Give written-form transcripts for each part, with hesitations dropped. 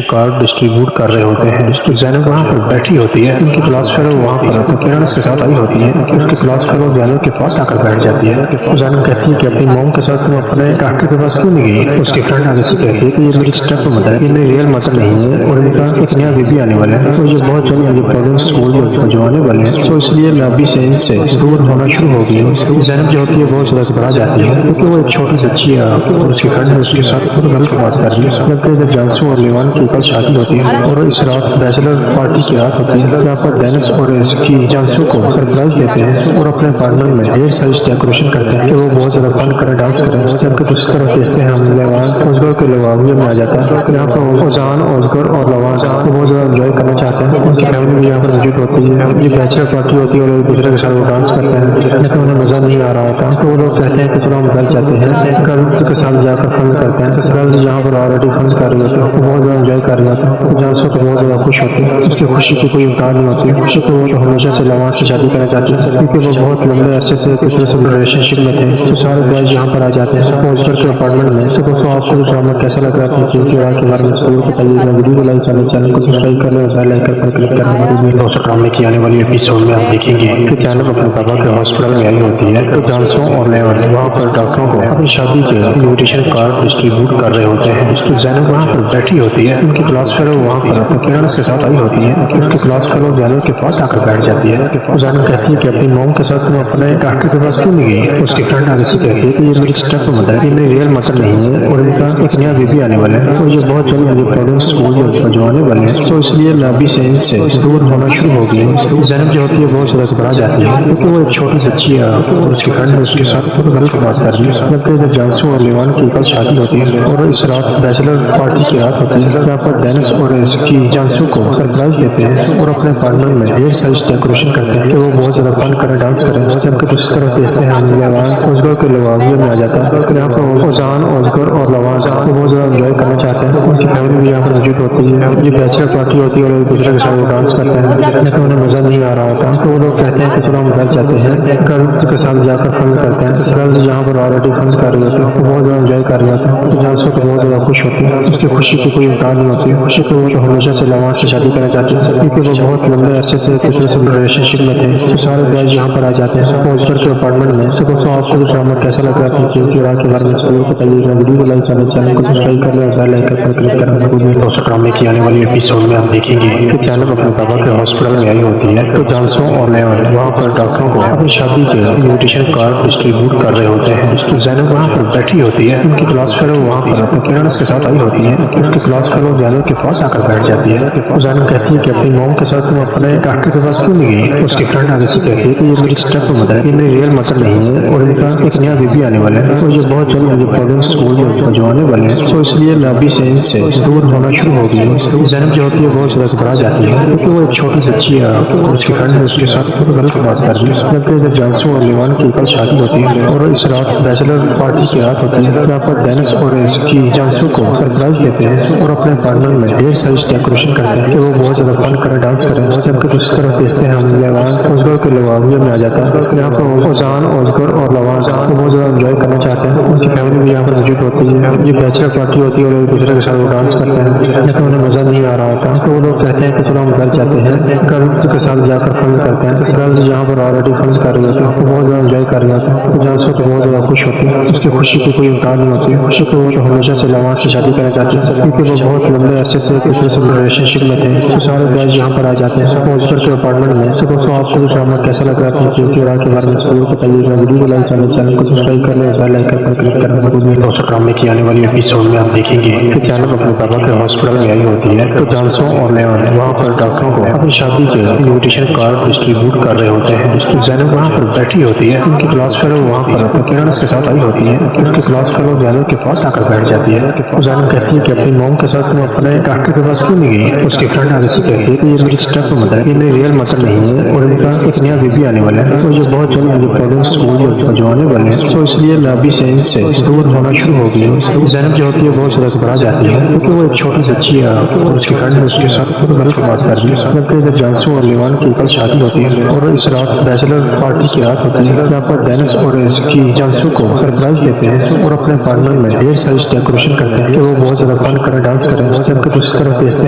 Card distribute کر رہے ہوتے ہیں. زینب وہاں پر بیٹھی ہوتی ہے. ان کی کلاس فیلو وہاں پر پیرنٹس کے ساتھ آئی ہوتی ہے. اس کی کلاس فیلو زینب کے پاس آ کر بیٹھ جاتی ہے. زینب کہتی ہے کہ اپنی موم کے ساتھ تم اپنے ڈاکٹر کے پاس کیوں نہیں گئی؟ اس کی فرینڈ آگے سے کہتی ہے کہ یہ میری اسٹیپ مدر ہے، یہ میری ریئل مدر نہیں ہے، اور ان کا ایک نیا بیبی آنے والا ہے، تو یہ بہت جلد مجھے پرابلم اسکول جو آنے والے ہیں، تو اس لیے میں ابھی سے ان سے دور ہونا شروع ہو گئی ہوں. زینب جو ہوتی ہے بہت زیادہ گھبرا جاتی ہے کیونکہ وہ ایک چھوٹی بچی ہے اور اس کی فرینڈ نے اس کے ساتھ خود غلط بات کر لی. جبکہ جب جانسو اور لیوان کی کل شادی ہوتی ہے اور اس رات بیچلر پارٹی کی رات ہوتی ہے، یہاں پر ڈینس اور اس کی جانسو کو سرپرائز دیتے ہیں اور اپنے اپارٹمنٹ میں ڈھیر ساری ڈیکوریشن کرتے ہیں کہ وہ بہت زیادہ فن کرے، ڈانس کریں. جبکہ دوسری طرف دیکھتے ہیں ہم لیوان اوزگر کے لواویے میں آ جاتا ہے. یہاں پر اوزان، اوزگر اور لوان بہت زیادہ انجوائے کرنا چاہتے ہیں. ان کی فیملی بھی یہاں پر موجود ہوتی ہے. یہ بیچلر پارٹی ہوتی ہے اور ایک دوسرے کے ساتھ وہ ڈانس کرتے ہیں، لیکن انہیں مزہ نہیں آ رہا ہوتا، تو وہ لوگ کہتے ہیں کہ چلو ہم گھر جاتے ہیں. گرلز کے ساتھ جا کر فن کرتے ہیں. گرلز یہاں پر آلریڈی فن کر رہی ہوتی ہے، بہت زیادہ انجوائے کر رہی ہوتی ہے. جانسو کو بہت زیادہ خوش ہوتی ہے. اس کی خوشی کی کوئی امکان نہیں ہوتی. خوشی کو وہ تو ہمیشہ سے لوان سے شادی کرنا چاہتی ہے کیونکہ وہ بہت لمبے عرصے سے کچھ ریلیشن شپ میں تھے. تو سارے گائز یہاں پر آ جاتے ہیں اوزگر کے اپارٹمنٹ میں. تو دوستوں آپ کو ڈرامہ کیسا لگ رہا ہے کہ رات کے بارے میں ضرور بتائیے گا. ویڈیو کو لائک کریں، چینل کو سبسکرائب کر لیں، بیل آئیکن پر کلک کریں. دوستوں ڈرامے کی آنے والی ایپیسوڈ میں ہم دیکھیں گے کہ جانب اپنے بابا کے ہاسپٹل میں آئی ہوتی ہے تو جانسو اور لیون وہاں پر ڈاکٹروں کو اپنی شادی کے انویٹیشن کارڈ ڈسٹریبیوٹ کر رہے ہوتے ہیں. تو زینب وہاں پر بیٹھی ہوتی ہے. ان کی کلاس فیلو وہاں پر پیرنٹس کے ساتھ آئی ہوتی ہے. اس کی کلاس فیلو زینب کے پاس آ کر بیٹھ جاتی ہے. زینب کہتی ہے کہ اپنی موم کے ساتھ تم اپنے ڈاکٹر کے پاس کیوں نہیں گئی؟ اس کی فرینڈ آگے سے کہتی ہے کہ یہ میری اسٹیپ مدر ہے، یہ میری ریئل مدر نہیں ہے، اور ان کا ایک نیا بیبی آنے والا ہے، تو یہ بہت جلد مجھے پرابلم اسکول جو آنے والے ہیں، تو اس لیے میں ابھی سے ان سے دور ہونا شروع ہو گئی ہوں. زینب جو ہوتی ہے بہت زیادہ گھبرا جاتی ہے کیونکہ وہ ایک چھوٹی بچی ہے اور اس کی فرینڈ نے اس کے ساتھ خود غلط بات کر لی. جبکہ جب جانسو اور لیوان کی کل شادی ہوتی ہے اور اس رات بیچلر پارٹی کی رات ہوتی ہے، یہاں پر ڈینس اور اس کی جانسو کو سرپرائز دیتے ہیں اور اپنے اپارٹمنٹ میں ڈھیر ساری ڈیکوریشن کرتے ہیں کہ وہ بہت زیادہ فن کرے، ڈانس کریں. جبکہ دوسری طرف دیکھتے ہیں ہم لیوان اوزگر کے لواویے میں آ جاتا ہے. یہاں پر اوزان، اوزگر اور لوان بہت زیادہ انجوائے کرنا چاہتے ہیں. ان کی فیملی بھی یہاں پر موجود ہوتی ہے. یہ بیچلر پارٹی ہوتی ہے اور ایک دوسرے کے ساتھ وہ ڈانس کرتے ہیں، لیکن انہیں مزہ نہیں آ رہا ہوتا، تو وہ لوگ کہتے ہیں کہ چلو ہم گھر جاتے ہیں. گرلز کے ساتھ جا کر فن کرتے ہیں. گرلز یہاں پر آلریڈی فن کر رہی ہوتی ہے، بہت زیادہ انجوائے کر رہی ہوتی ہے. جانسو کو بہت زیادہ خوش ہوتی ہے. اس کی خوشی کی کوئی امکان نہیں ہوتی. خوشی کو وہ تو ہمیشہ سے لوان سے شادی کرنا چاہتی ہے کیونکہ وہ بہت لمبے عرصے سے کچھ ریلیشن شپ میں تھے. تو سارے گائز یہاں پر آ جاتے ہیں اوزگر کے اپارٹمنٹ میں. تو دوستوں آپ کو ڈرامہ کیسا لگ رہا ہے کہ رات کے بارے میں ضرور بتائیے گا. ویڈیو کو لائک کریں، چینل کو سبسکرائب کر لیں، بیل آئیکن پر کلک کریں. دوستوں ڈرامے کی آنے والی ایپیسوڈ میں ہم دیکھیں گے کہ جانب اپنے بابا کے ہاسپٹل میں آئی ہوتی ہے تو جانسو اور لیون وہاں پر ڈاکٹروں کو اپنی شادی کے انویٹیشن کارڈ ڈسٹریبیوٹ کر رہے ہوتے ہیں. تو زینب وہاں پر بیٹھی ہوتی ہے. ان کی کلاس فیلو وہاں پر پیرنٹس کے ساتھ آئی ہوتی ہے. اس کی کلاس فیلو زینب کے پاس آ کر بیٹھ جاتی ہے. زینب کہتی ہے کہ اپنی موم کے ساتھ تم اپنے ڈاکٹر کے پاس کیوں نہیں گئی؟ اس کی فرینڈ آگے سے کہتی ہے کہ یہ میری اسٹیپ مدر ہے، یہ میری ریئل مدر نہیں ہے، اور ان کا ایک نیا بیبی آنے والا ہے، تو یہ بہت جلد مجھے پرابلم اسکول جو آنے والے ہیں، تو اس لیے میں ابھی سے ان سے دور ہونا شروع ہو گئی ہوں. زینب جو ہوتی ہے بہت زیادہ گھبرا جاتی ہے کیونکہ وہ ایک چھوٹی بچی ہے اور اس کی فرینڈ نے اس کے ساتھ خود غلط بات کر لی. جبکہ جب جانسو اور لیوان کی کل شادی ہوتی ہے اور اس رات بیچلر پارٹی کی رات ہوتی ہے، یہاں پر ڈینس اور اس کی جانسو کو سرپرائز دیتے ہیں اور اپنے اپارٹمنٹ میں ڈھیر ساری ڈیکوریشن کرتے ہیں کہ وہ بہت زیادہ فن کرے، ڈانس کریں. جبکہ دوسری طرف دیکھتے ہیں ہم لیوان اوزگر کے لواویے میں آ جاتا ہے. یہاں پر اوزان، اوزگر اور لوان بہت زیادہ انجوائے کرنا چاہتے ہیں. ان کی فیملی بھی یہاں پر موجود ہوتی ہے. یہ بیچلر پارٹی ہوتی ہے اور ایک دوسرے کے ساتھ وہ ڈانس کرتے ہیں، لیکن انہیں مزہ نہیں آ رہا ہوتا، تو وہ لوگ کہتے ہیں کہ چلو ہم گھر جاتے ہیں. گرلز کے ساتھ جا کر فن کرتے ہیں. گرلز یہاں پر آلریڈی فن کر رہی ہوتی ہے، بہت زیادہ انجوائے کر رہی ہوتی ہے. جانسو کو بہت زیادہ خوش ہوتی ہے. اس کی خوشی کی کوئی امکان نہیں ہوتی. خوشی کو وہ تو ہمیشہ سے لوان سے شادی کرنا چاہتی ہے کیونکہ وہ بہت لمبے عرصے سے کچھ ریلیشن شپ میں تھے. تو سارے گائز یہاں پر آ جاتے ہیں اوزگر کے اپارٹمنٹ میں. تو دوستوں آپ کو ڈرامہ کیسا لگ رہا ہے کہ رات کے بارے میں ضرور بتائیے گا. ویڈیو کو لائک کریں، چینل کو سبسکرائب کر لیں، بیل آئیکن پر کلک کریں. دوستوں ڈرامے کی آنے والی ایپیسوڈ میں ہم دیکھیں گے کہ جانب اپنے بابا کے ہاسپٹل میں آئی ہوتی ہے تو جانسو اور لیون وہاں پر ڈاکٹروں کو اپنی شادی کے انویٹیشن کارڈ ڈسٹریبیوٹ کر رہے ہوتے ہیں. تو زینب وہاں پر بیٹھی ہوتی ہے. ان کی کلاس فیلو وہاں پر پیرنٹس کے ساتھ آئی ہوتی ہے. اس کی کلاس فیلو زینب کے پاس آ کر بیٹھ جاتی ہے. زینب کہتی ہے کہ اپنی موم کے ساتھ تم اپنے ڈاکٹر کے پاس کیوں نہیں گئی؟ اس کی فرینڈ آگے سے کہتی ہے کہ یہ میری اسٹیپ مدر ہے، یہ میری ریئل مدر نہیں ہے، اور ان کا ایک نیا بیبی آنے والا ہے، تو یہ بہت جلد مجھے پرابلم اسکول جو آنے والے ہیں، تو اس لیے میں ابھی سے ان سے دور ہونا شروع ہو گئی ہوں۔ زینب جو ہوتی ہے بہت زیادہ گھبرا جاتی ہے کیونکہ وہ ایک چھوٹی بچی ہے اور اس کی فرینڈ اس کے ساتھ غلط بات کر رہی ہے، جبکہ جب جانسو اور لیوان کی کل شادی ہوتی ہے اور اس رات بیچلر پارٹی کی رات ہوتی ہے، جہاں پر ڈینس اور اس کی جانسو کو سرپرائز دیتے ہیں اور اپنے اپارٹمنٹ میں ڈھیر ساری ڈیکوریشن کرتے ہیں کہ وہ بہت زیادہ فن کریں، ڈانس کریں، جبکہ دوسری طرف دیکھتے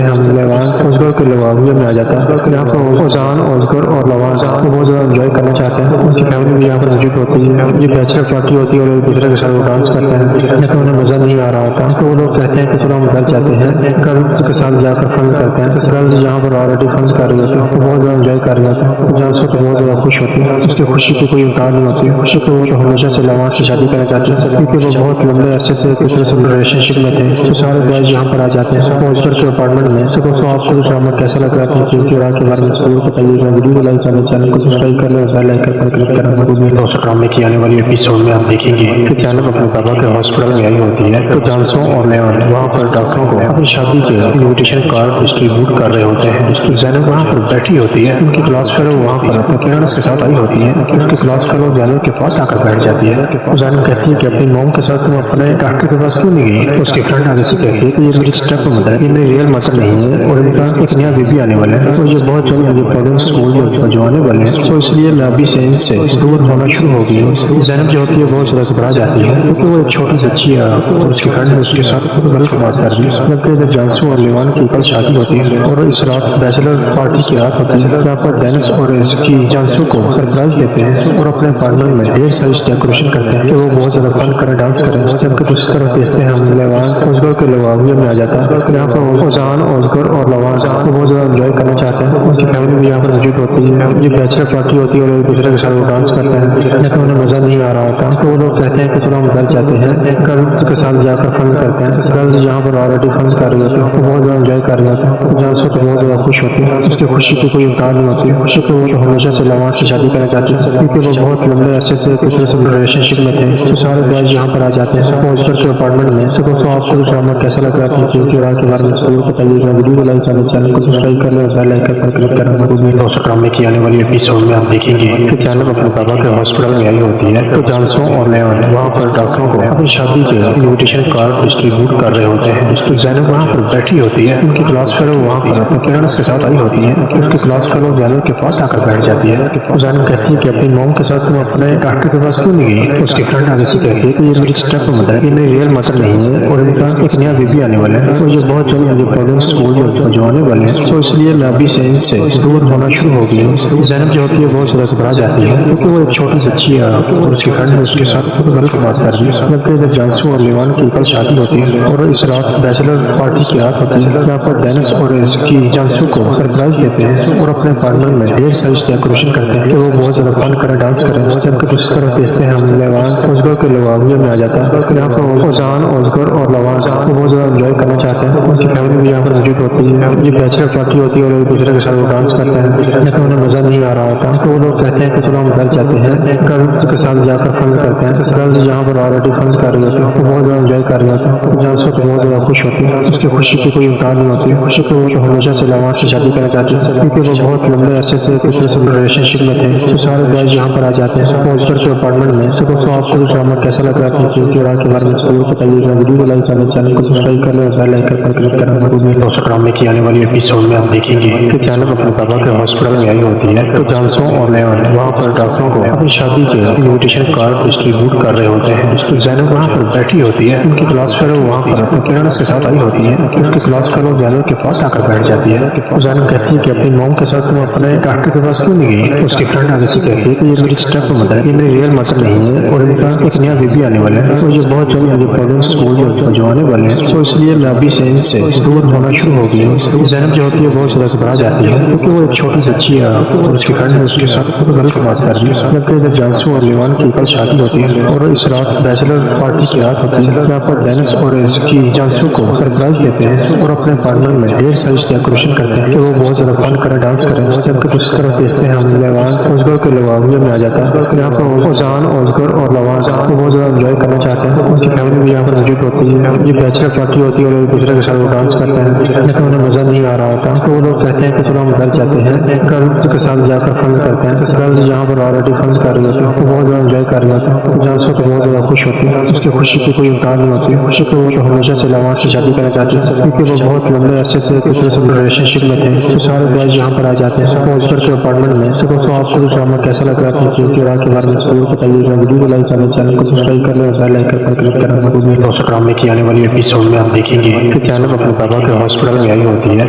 ہیں ہم لیوان اوزگر کے لواویہ میں آ جاتا ہے، یہاں پر اوزان اوزگر اور لوان وہ بہت زیادہ انجوائے کرنا چاہتے ہیں، ان کی فیملی بھی یہاں پر موجود ہوتی ہے، یہ بیچلر پارٹی ہوتی ہے اور ایک دوسرے کے ساتھ وہ ڈانس کرتے ہیں، لیکن انہیں مزہ نہیں آ رہا ہوتا، تو وہ لوگ کہتے ہیں کہ چلو ہم گھر جاتے ہیں، گرلز کے ساتھ جا کر فن کرتے ہیں، گرلز یہاں پر آلریڈی فن کر رہی ہوتی ہے، وہ بہت زیادہ انجوائے کر رہی ہوتی ہے، جانسو تو بہت زیادہ خوش ہوتی ہے، اس کی خوشی کی کوئی امتحان نہیں ہوتی، خوشی کو وہ تو ہمیشہ سے لوان سے شادی کرنا چاہتی ہے کیونکہ وہ بہت لمبے عرصے سے ایک دوسرے سے ریلیشن شپ میں تھے، تو سارے بوائز یہاں پر آ جاتے ہیں اوزگر کے اپارٹمنٹ میں۔ تو دوستوں آپ کو جو ڈرامہ کیسا لگ رہا ہے کہ رات کے بارے میں ضرور بتائیے گا، ویڈیو کو لائک کریں، چینل کو سبسکرائب کر لیں اور بیل آئکن پر کلک کرنا مت بھولیں۔ دوستوں ڈرامے کی آنے والی ایپیسوڈ میں آپ دیکھیں گے کہ جانب اپنے بابا کے ہاسپٹل میں آئی ہوتی ہے تو جانسو اور لیون وہاں پر ڈاکٹروں کو اپنی شادی کے انویٹیشن کارڈ ڈسٹریبیوٹ کر رہے ہوتے ہیں، تو زینب وہاں پر بیٹھی ہوتی ہے، ان کی کلاس فیلو وہاں پر اپنے پیرنٹس کے ساتھ آئی ہوتی ہے، اس کی کلاس فیلو زینب کے پاس آ کر بیٹھ جاتی ہے، زینب کہتی ہے کہ اپنی موم کے ساتھ تم اپنے ڈاکٹر کے پاس کیوں نہیں گئی؟ اس کی فرینڈ آگے سے کہتی ہے کہ یہ میری اسٹیپ مدر ہے، یہ میری ریئل مدر نہیں ہے، اور ان کا ایک نیا بیبی آنے والا ہے، تو یہ بہت جلد مجھے پرابلم اسکول جو آنے والے ہیں، تو اس لیے میں ابھی سے ان سے دور ہونا شروع ہو گئی ہوں۔ زینب جو ہوتی ہے بہت زیادہ گھبرا جاتی ہے کیونکہ وہ ایک چھوٹی بچی ہے اور اس کی فرینڈ اس کے ساتھ غلط بات کر رہی ہے، جبکہ جب جانسو اور لیوان کی کل شادی ہوتی ہے اور اس رات بیچلر پارٹی کی رات ہوتی ہے، جہاں پر ڈینس اور اس کی جانسو کو سرپرائز دیتے ہیں اور اپنے اپارٹمنٹ میں ڈھیر ساری ڈیکوریشن کرتے ہیں کہ وہ بہت زیادہ فن کریں، ڈانس کریں، جبکہ دوسری طرف دیکھتے ہیں ہم لیوان اوزگر کے لواویہ میں آ جاتا ہے، یہاں پر اوزان اوزگر اور لوان وہ بہت زیادہ انجوائے کرنا چاہتے ہیں، ان کی فیملی بھی یہاں پر موجود ہوتی ہے، یہ بیچلر پارٹی ہوتی ہے اور ایک دوسرے کے ساتھ وہ ڈانس کرتے ہیں، لیکن انہیں مزہ نہیں آ رہا ہوتا، تو وہ لوگ کہتے ہیں کہ چلو ہم گھر جاتے ہیں، گرلز کے ساتھ جا کر فن کرتے ہیں، گرلز یہاں پر آلریڈی فن کر رہی ہوتی ہے، وہ بہت زیادہ انجوائے کر رہی ہوتی ہے، جانسو تو بہت زیادہ خوش ہوتی ہے، اس کی خوشی کی کوئی امتحان نہیں ہوتی، خوشی کو وہ تو ہمیشہ سے لوان سے شادی کرنا چاہتی ہے کیونکہ وہ بہت لمبے عرصے سے ایک دوسرے سے ریلیشن شپ میں تھے، تو سارے بوائز یہاں پر آ جاتے ہیں اوزگر کے اپارٹمنٹ میں۔ تو دوستوں آپ کو جو ڈرامہ کیسا لگ رہا ہے کہ رات کے بارے میں ضرور بتائیے گا، ویڈیو کو لائک کریں، چینل کو سبسکرائب کر لیں اور بیل آئکن پر کلک کرنا مت بھولیں۔ دوستوں ڈرامے کی آنے والی ایپیسوڈ میں آپ دیکھیں گے کہ جانب اپنے بابا کے ہاسپٹل میں آئی ہوتی ہے تو جانسو اور لیون وہاں پر ڈاکٹروں کو اپنی شادی کے انویٹیشن کارڈ ڈسٹریبیوٹ کر رہے ہوتے ہیں، تو زینب وہاں پر بیٹھی ہوتی ہے، ان کی کلاس فیلو وہاں پر اپنے پیرنٹس کے ساتھ آئی ہوتی ہے، اس کی کلاس فیلو زینب کے پاس آ کر بیٹھ جاتی ہے، زینب کہتی ہے کہ اپنی موم کے ساتھ تم اپنے ڈاکٹر کے پاس کیوں نہیں گئی؟ اس کی فرینڈ آگے سے کہتی ہے کہ یہ میری اسٹیپ مدر ہے، یہ میری ریئل مدر نہیں ہے، اور ان کا ایک نیا بیبی آنے والا ہے، تو یہ بہت جلد مجھے پرابلم اسکول جو آنے والے ہیں، تو اس لیے میں ابھی سے ان سے دور ہونا شروع ہو گئی ہوں۔ زینب جو ہوتی ہے بہت زیادہ گھبرا جاتی ہے کیونکہ وہ ایک چھوٹی بچی ہے اور اس کی فرینڈ اس کے ساتھ غلط بات کر رہی ہے، جبکہ جب جانسو اور لیوان کی کل شادی ہوتی ہے اور اس رات بیچلر پارٹی کی رات ہوتی ہے، جہاں پر ڈینس اور اس کی جانسو کو سرپرائز دیتے ہیں اور اپنے اپارٹمنٹ میں ڈھیر ساری ڈیکوریشن کرتے ہیں کہ وہ بہت زیادہ فن کریں، ڈانس کریں، جبکہ دوسری طرف دیکھتے ہیں ہم لیوان اوزگر کے لواویہ میں آ جاتا ہے، یہاں پر اوزان اوزگر اور لوان وہ بہت زیادہ انجوائے کرنا چاہتے ہیں، ان کی فیملی بھی یہاں پر موجود ہوتی ہے، یہ بیچلر پارٹی ہوتی ہے اور ایک دوسرے کے ساتھ وہ ڈانس کرتے ہیں، لیکن انہیں مزہ نہیں آ رہا ہوتا، تو وہ لوگ کہتے ہیں کہ چلو ہم گھر جاتے ہیں، گرلز کے ساتھ جا کر فن کرتے ہیں، گرلز یہاں پر آلریڈی فن کر رہی ہوتی ہے، وہ بہت زیادہ انجوائے کر رہی ہوتی ہے، جانسو تو بہت زیادہ خوش ہوتی ہے، اس کی خوشی کی کوئی امتحان نہیں ہوتی، خوشی کو وہ تو ہمیشہ سے لوان سے شادی کرنا چاہتی ہے کیونکہ وہ بہت لمبے عرصے سے ایک دوسرے سے ریلیشن شپ میں تھے، تو سارے بوائز یہاں پر آ جاتے ہیں اوزگر کے اپارٹمنٹ میں۔ تو دوستوں آپ کو جو ڈرامہ کیسا لگ رہا ہے کہ رات کے بارے میں ضرور بتائیے گا، ویڈیو کو لائک کریں، چینل کو سبسکرائب کر لیں اور بیل آئکن پر کلک کرنا مت بھولیں۔ دوستوں ڈرامے کی آنے والی ایپیسوڈ میں آپ دیکھیں گے کہ جانب اپنے بابا کے ہاسپٹل میں آئی ہوتی ہے تو جانسو اور لیون وہاں پر ڈاکٹروں کو اپنی شادی کے انویٹیشن کارڈ ڈسٹریبیوٹ کر رہے ہوتے ہیں، تو زینب وہاں پر بیٹھی ہوتی ہے، ان کی کلاس فیلو وہاں پر اپنے پیرنٹس کے ساتھ آئی ہوتی ہے، اس کی کلاس فیلو زینب کے پاس آ کر بیٹھ جاتی ہے، زینب کہتی ہے کہ اپنی موم کے ساتھ تم اپنے ڈاکٹر کے پاس کیوں نہیں گئی؟ اس کی فرینڈ آگے سے کہتی ہے کہ یہ میری اسٹیپ مدر ہے، یہ میری ریئل مدر نہیں ہے، اور ان کا ایک نیا بیبی آنے والا ہے، تو یہ بہت جلد مجھے پرابلم اسکول جو آنے والے ہیں، تو اس لیے میں ابھی سے ان سے دور ہونا شروع ہو گئی ہوں۔ زینب جو ہوتی ہے بہت زیادہ گھبرا جاتی ہے کیونکہ وہ ایک چھوٹی بچی ہے اور اس کی فرینڈ اس کے ساتھ غلط بات کر رہی ہے، جبکہ جب جانسو اور لیوان کی کل شادی ہوتی ہے اور اس رات بیچلر پارٹی کی رات ہوتی ہے، جہاں پر ڈینس اور اس کی جانسو کو سرپرائز دیتے ہیں اور اپنے اپارٹمنٹ میں ڈھیر ساری ڈیکوریشن کرتے ہیں کہ وہ بہت زیادہ فن کریں، ڈانس کریں، جبکہ دوسری طرف دیکھتے ہیں ہم لیوان اوزگر کے لواویہ میں آ جاتا ہے، یہاں پر اوزان اوزگر اور لوان وہ بہت زیادہ انجوائے کرنا چاہتے ہیں، ان کی فیملی بھی یہاں پر موجود ہوتی ہے، یہ بیچلر پارٹی ہوتی ہے اور ایک ایک دوسرے کے ساتھ وہ ڈانس کرتے ہیں، لیکن انہیں مزہ نہیں آ رہا ہوتا تو وہ لوگ کہتے ہیں کہ چلو ہم گھر جاتے ہیں، گرلز کے ساتھ جا کر فن کرتے ہیں۔ گرلز جہاں پر آلریڈی فن کر رہی ہوتی ہے تو بہت زیادہ انجوائے کر رہی ہوتی ہے، جانسو تو بہت زیادہ خوش ہوتی ہے، اس کی خوشی کی کوئی امتحان نہیں ہوتی، خوشی کو وہ تو ہمیشہ سے لوان سے شادی کرنا چاہتی ہے کیونکہ وہ بہت لمبے عرصے سے ایک دوسرے سے ریلیشن شپ میں تھے۔ تو سارے بوائز یہاں پر آ جاتے ہیں اوزگر کے اپارٹمنٹ میں۔ تو دوستوں آپ کو ڈرامہ کیسا لگ رہا ہے اپنی راہ کے بارے میں ضرور بتائیے گا، ویڈیو کو لائک کریں، چینل کو سبسکرائب کر لیں، بیل آئیکن پر کلک کریں۔ دوستوں ڈرامے کی آنے والی ایپیسوڈ میں آپ دیکھیں گے کہ جینب اپنے بابا کے ہاسپٹل میں آئی ہوتی ہے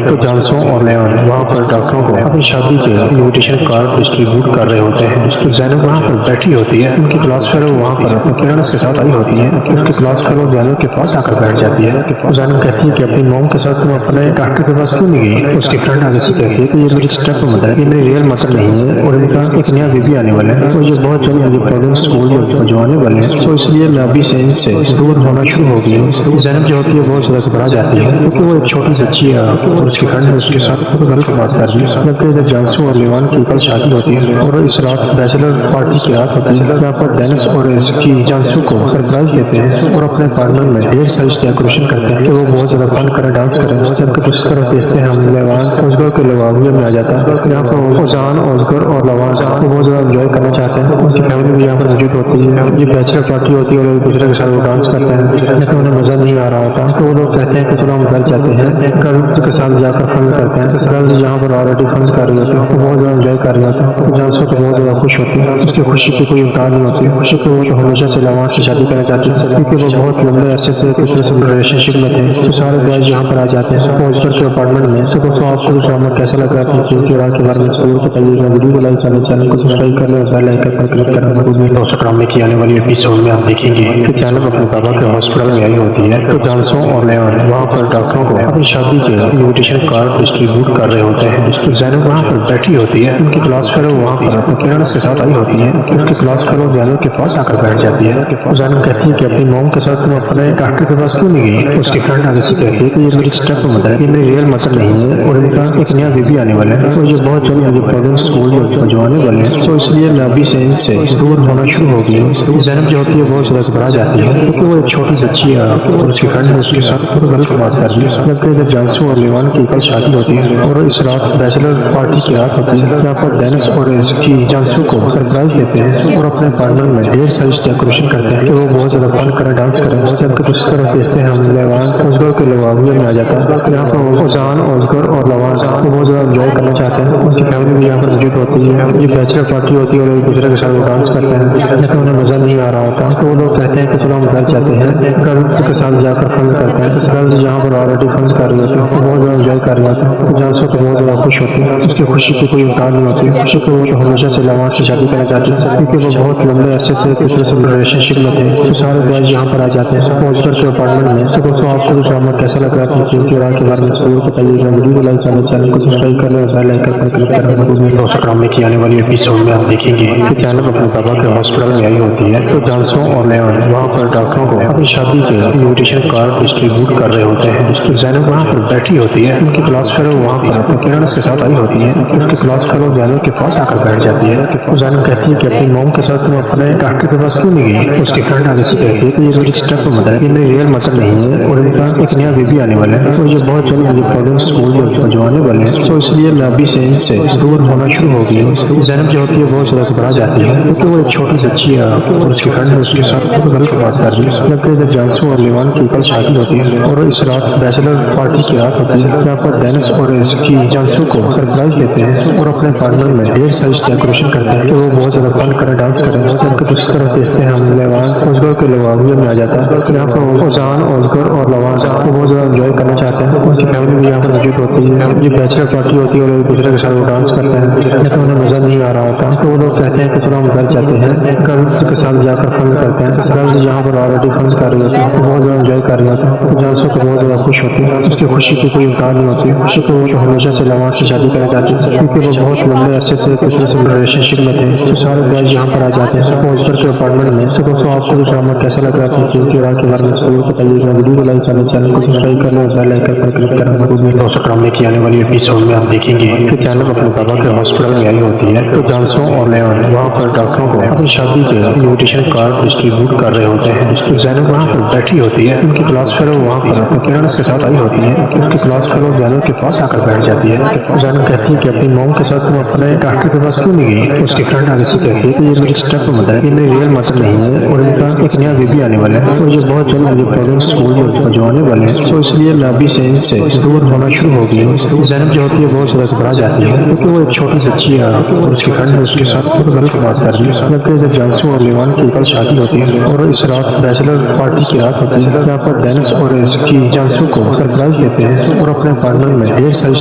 تو جانسو اور لیون وہاں پر ڈاکٹروں کو اپنی شادی کے انویٹیشن کارڈ ڈسٹریبیوٹ کر رہے ہوتے ہیں۔ تو زینب وہاں پر بیٹھی ہوتی ہے، ان کی کلاس فیلو وہاں پر کیرنس کے ساتھ آئی ہوتی ہے کہ اس کی کلاس فیلو زینب کے پاس آ کر بیٹھ جاتی ہے۔ زینب کہتی ہے کہ اپنی موم کے ساتھ تم اپنے ڈاکٹر کے پاس کیوں نہیں گئی؟ اس کی فرینڈ آگے سے کہتی ہے کہ یہ میری اسٹیپ مدر ہے، یہ میری ریئل مدر نہیں ہے اور ان کا ایک نیا بیبی آنے والا ہے تو یہ بہت جلد مجھے پروونس اسکول میں پہنچوانے والے ہیں، تو اس لیے میں ابھی سے ان سے دور ہونا شروع ہو گئی ہوں۔ زینب جو ہوتی ہے بہت زیادہ گھبرا جاتی ہے کیونکہ وہ ایک چھوٹی بچی ہے اور اس کی فرینڈ اس کے ساتھ غلط بات کر رہی ہے، جبکہ جب جانسو اور لیوان کی کل شادی ہوتی ہے اور اس رات بیچلر پارٹی کی رات ہوتی ہے جہاں پر ڈینس اور اس کی جانسو کو سرپرائز دیتے ہیں اور اپنے اپارٹمنٹ میں ڈھیر ساری ڈیکوریشن کرتے ہیں کہ وہ بہت زیادہ فن کرے، ڈانس کرے، جبکہ دوسری طرف دیکھتے ہیں ہم لیوان اوزگر کے لواویے میں آ جاتا ہے یہاں پر اوزان اوزگر اور لوان وہ بہت زیادہ انجوائے کرنا چاہتے ہیں، ان کی فیملی بھی یہاں پر موجود ہوتی ہے، یہ بیچلر پارٹی ہوتی ہے اور ایک دوسرے کے ساتھ وہ ڈانس کرتے ہیں لیکن انہیں مزہ نہیں آ رہا ہوتا تو وہ لوگ کہتے ہیں کہ چلو ہم گھر جاتے ہیں، گرلز کے ساتھ جا کر فن کرتے ہیں۔ گرلز یہاں پر آلریڈی فن کر رہی ہوتی ہے تو بہت زیادہ انجوائے کر رہی ہوتی ہے، جانسو تو بہت زیادہ خوش ہوتی ہے، اس کی خوشی کی کوئی امتحان نہیں ہوتی، خوشی کو وہ تو ہمیشہ سے لوان سے شادی کرنا چاہتی ہے کیونکہ وہ بہت لمبے عرصے سے ایک دوسرے سے ریلیشن شپ میں تھے۔ تو سارے بوائز یہاں پر آ جاتے ہیں اوزگر کے اپارٹمنٹ میں۔ تو دوستوں آپ کو ڈرامہ کیسا لگ رہا ہے اپنی راہ کے بارے میں ضرور بتائیے گا، ویڈیو کو لائک کریں، چینل کو سبسکرائب کر لیں، بیل آئیکن پر کلک کریں۔ دوستوں ڈرامے کی آنے والی ایپیسوڈ میں آپ دیکھیں گے کہ جینب اپنے بابا کے ہاسپٹل میں آئی ہوتی ہے تو جانسو اور لیون وہاں پر ڈاکٹروں کو اپنی شادی کے انویٹیشن کارڈ ڈسٹریبیوٹ کر رہے ہوتے ہیں۔ تو زینب وہاں پر بیٹھی ہوتی ہے، ان کی کلاس فیلو وہاں پر کیرنس کے ساتھ آئی ہوتی ہے کہ اس کی کلاس فیلو زینب کے پاس آ کر بیٹھ جاتی ہے۔ زینب کہتی ہے کہ اپنی موم کے ساتھ تم اپنے ڈاکٹر کے پاس کیوں نہیں گئی؟ اس کی فرینڈ آگے سے کہتی ہے کہ یہ میری اسٹیپ مدر ہے، یہ میری ریئل مدر نہیں ہے اور ان کا ایک نیا بیبی آنے والا ہے تو یہ بہت جلد مجھے پروونس اسکول میں پہنچوانے والے ہیں تو اس لیے میں ابھی سے ان سے دور ہونا شروع ہو گئی ہوں۔ زینب جو ہوتی ہے بہت زیادہ گھبرا جاتی ہے کیونکہ وہ ایک چھوٹی بچی ہے اور اس کی فرینڈ اس کے ساتھ غلط بات کر رہی ہے، جبکہ جب جانسو اور لیوان کی کل شادی ہوتی ہے اور اس رات بیچلر پارٹی کی رات ہوتی ہے جہاں پر ڈینس اور اس کی جانسو کو سرپرائز دیتے ہیں اور اپنے اپارٹمنٹ میں ڈھیر ساری ڈیکوریشن کرتے ہیں کہ وہ بہت زیادہ فن کرے، ڈانس کرے، جبکہ دوسری طرف دیکھتے ہیں ہم لیوان اوزگر کے لواویے میں آ جاتا ہے یہاں پر اوزان اوزگر اور لوان وہ بہت زیادہ انجوائے کرنا چاہتے ہیں، ان کی فیملی بھی یہاں پر موجود ہوتی ہے، یہ بیچلر پارٹی ہوتی ہے اور ایک دوسرے کے ساتھ وہ ڈانس کرتے ہیں لیکن انہیں مزہ نہیں آ رہا ہوتا تو وہ لوگ کہتے ہیں کہ چلو ہم گھر جاتے ہیں، گرلز کے ساتھ جا کر فن کرتے ہیں۔ گرلز یہاں پر آلریڈی فن کر رہی ہوتی ہے تو بہت زیادہ انجوائے کر رہی ہوتی ہے، جانسو تو بہت زیادہ خوش ہوتی ہے، اس کی خوشی کی کوئی امتحان نہیں ہوتی، خوشی کو وہ تو ہمیشہ سے لوان سے شادی کرنا چاہتی ہے کیونکہ وہ بہت لمبے عرصے سے ایک دوسرے سے ریلیشن شپ میں تھے۔ تو سارے بوائز یہاں پر آ جاتے ہیں اوزگر کے اپارٹمنٹ میں۔ تو دوستوں آپ کو ڈرامہ کیسا لگ رہا ہے اپنی راہ کے بارے میں ضرور بتائیے گا، ویڈیو کو لائک کریں، چینل کو سبسکرائب کر لیں، بیل آئیکن پر کلک کریں۔ دوستوں ڈرامے کی آنے والی ایپیسوڈ میں آپ دیکھیں گے کہ جینب اپنے بابا کے ہاسپٹل میں آئی ہوتی ہے تو جانسو اور لیون وہاں پر ڈاکٹروں کو اپنی شادی کے انویٹیشن کارڈ ڈسٹریبیوٹ کر رہے ہوتے ہیں۔ تو زینب وہاں پر بیٹھی ہوتی ہے، ان کی کلاس فیلو وہاں پر کیرنس کے ساتھ آئی ہوتی ہے کہ اس کی کلاس فیلو زینب کے پاس آ کر بیٹھ جاتی ہے۔ زینب کہتی ہے کہ اپنی موم کے ساتھ تم اپنے ڈاکٹر کے پاس کیوں نہیں گئی؟ اس کی فرینڈ آگے سے کہتی ہے کہ یہ میری اسٹیپ مدر ہے، یہ میری ریئل مدر نہیں ہے اور ان کا ایک نیا بیبی آنے والا ہے تو یہ بہت جلد مجھے پروونس اسکول میں پہنچوانے والے ہیں تو اس لیے میں ابھی سے ان سے دور ہونا شروع ہو گئی ہوں۔ زینب جو ہوتی ہے بہت زیادہ گھبرا جاتی ہے کیونکہ وہ ایک چھوٹی بچی ہے اور اس کی فرینڈ اس کے ساتھ غلط بات کر رہی ہے، جبکہ جب جانسو اور لیوان کی کل شادی ہوتی ہے اور اس رات بیچلر پارٹی کی رات ہوتی ہے جہاں پر ڈینس اور اس کی جانسو کو سرپرائز دیتے ہیں اور اپنے اپارٹمنٹ میں ڈھیر ساری ڈیکوریشن کرتے ہیں کہ وہ بہت زیادہ فن کرے، ڈانس کرے، جبکہ دوسری طرف دیکھتے ہیں ہم لیوان اوزگر کے لواویے میں آ جاتا ہے یہاں پر اوزان اوزگر اور لوان وہ بہت زیادہ انجوائے کرنا چاہتے ہیں، ان کی فیملی بھی یہاں پر موجود ہوتی ہے، یہ بیچلر پارٹی ہوتی ہے اور ایک دوسرے کے ساتھ وہ ڈانس کرتے ہیں لیکن انہیں مزہ نہیں آ رہا ہوتا تو وہ لوگ کہتے ہیں کہ چلو ہم گھر جاتے ہیں، گرلز کے ساتھ جا کر فن کرتے ہیں۔ گرلز یہاں پر آلریڈی فن کر رہی ہوتی ہے تو بہت زیادہ انجوائے کر رہی ہوتی ہے، جانسو تو بہت زیادہ خوش ہوتی ہے، اس کی خوشی کی کوئی امتحان نہیں ہوتی، خوشی کو وہ تو ہمیشہ سے لوان سے شادی کرنا چاہتی ہے کیونکہ وہ بہت لمبے عرصے سے ایک دوسرے سے ریلیشن شپ میں تھے۔ تو سارے بوائز یہاں پر آ جاتے ہیں اوزگر کے اپارٹمنٹ میں۔ تو دوستوں آپ کو ڈرامہ کیسا لگ رہا ہے اپنی راہ کے بارے میں ضرور بتائیے گا، ویڈیو کو لائک کریں، چینل کو سبسکرائب کر لیں، بیل آئیکن پر کلک کریں۔ دوستوں ڈرامے کی آنے والی ایپیسوڈ میں آپ دیکھیں گے کہ جینب اپنے بابا کے ہاسپٹل میں آئی ہوتی ہے تو جانسو اور لیون وہاں پر ڈاکٹروں کو اپنی شادی کے انویٹیشن کارڈ ڈسٹریبیوٹ کر رہے ہوتے ہیں۔ تو زینب وہاں پر بیٹھی ہوتی ہے، ان کی کلاس فیلو وہاں پر کیرن اس کے ساتھ آئی ہوتی ہے کہ اس کی کلاس فیلو زینب کے پاس آ کر بیٹھ جاتی ہے۔ زینب کہتی ہے کہ اپنی موم کے ساتھ تم اپنے ڈاکٹر کے پاس کیوں نہیں گئی؟ اس کی فرینڈ آگے سے کہتی ہے کہ یہ میری اسٹیپ مدر ہے، یہ میری ریئل مدر نہیں ہے، اور ان کا ایک نیا بیبی آنے والا ہے، اور یہ بہت جلد یہ پروبلم اسکول جو آنے والے ہیں، تو اس لیے لابی سے ان سے دور ہونا شروع ہو گئی۔ زینب جو ہوتی ہے بہت زیادہ گھبرا جاتی ہے کیونکہ وہ ایک چھوٹی بچی ہے اور اس کی فرینڈ نے اس کے ساتھ خود غلط بات کر دی، جبکہ جب جانسو اور لیوان کی کل شادی ہوتی ہے اور اس رات بیچلر پارٹی کی رات ہوتی ہے، جہاں پر ڈینس اور اس کی جانسو کو سرپرائز دیتے ہیں اور اپنے اپارٹمنٹ میں ڈھیر ساری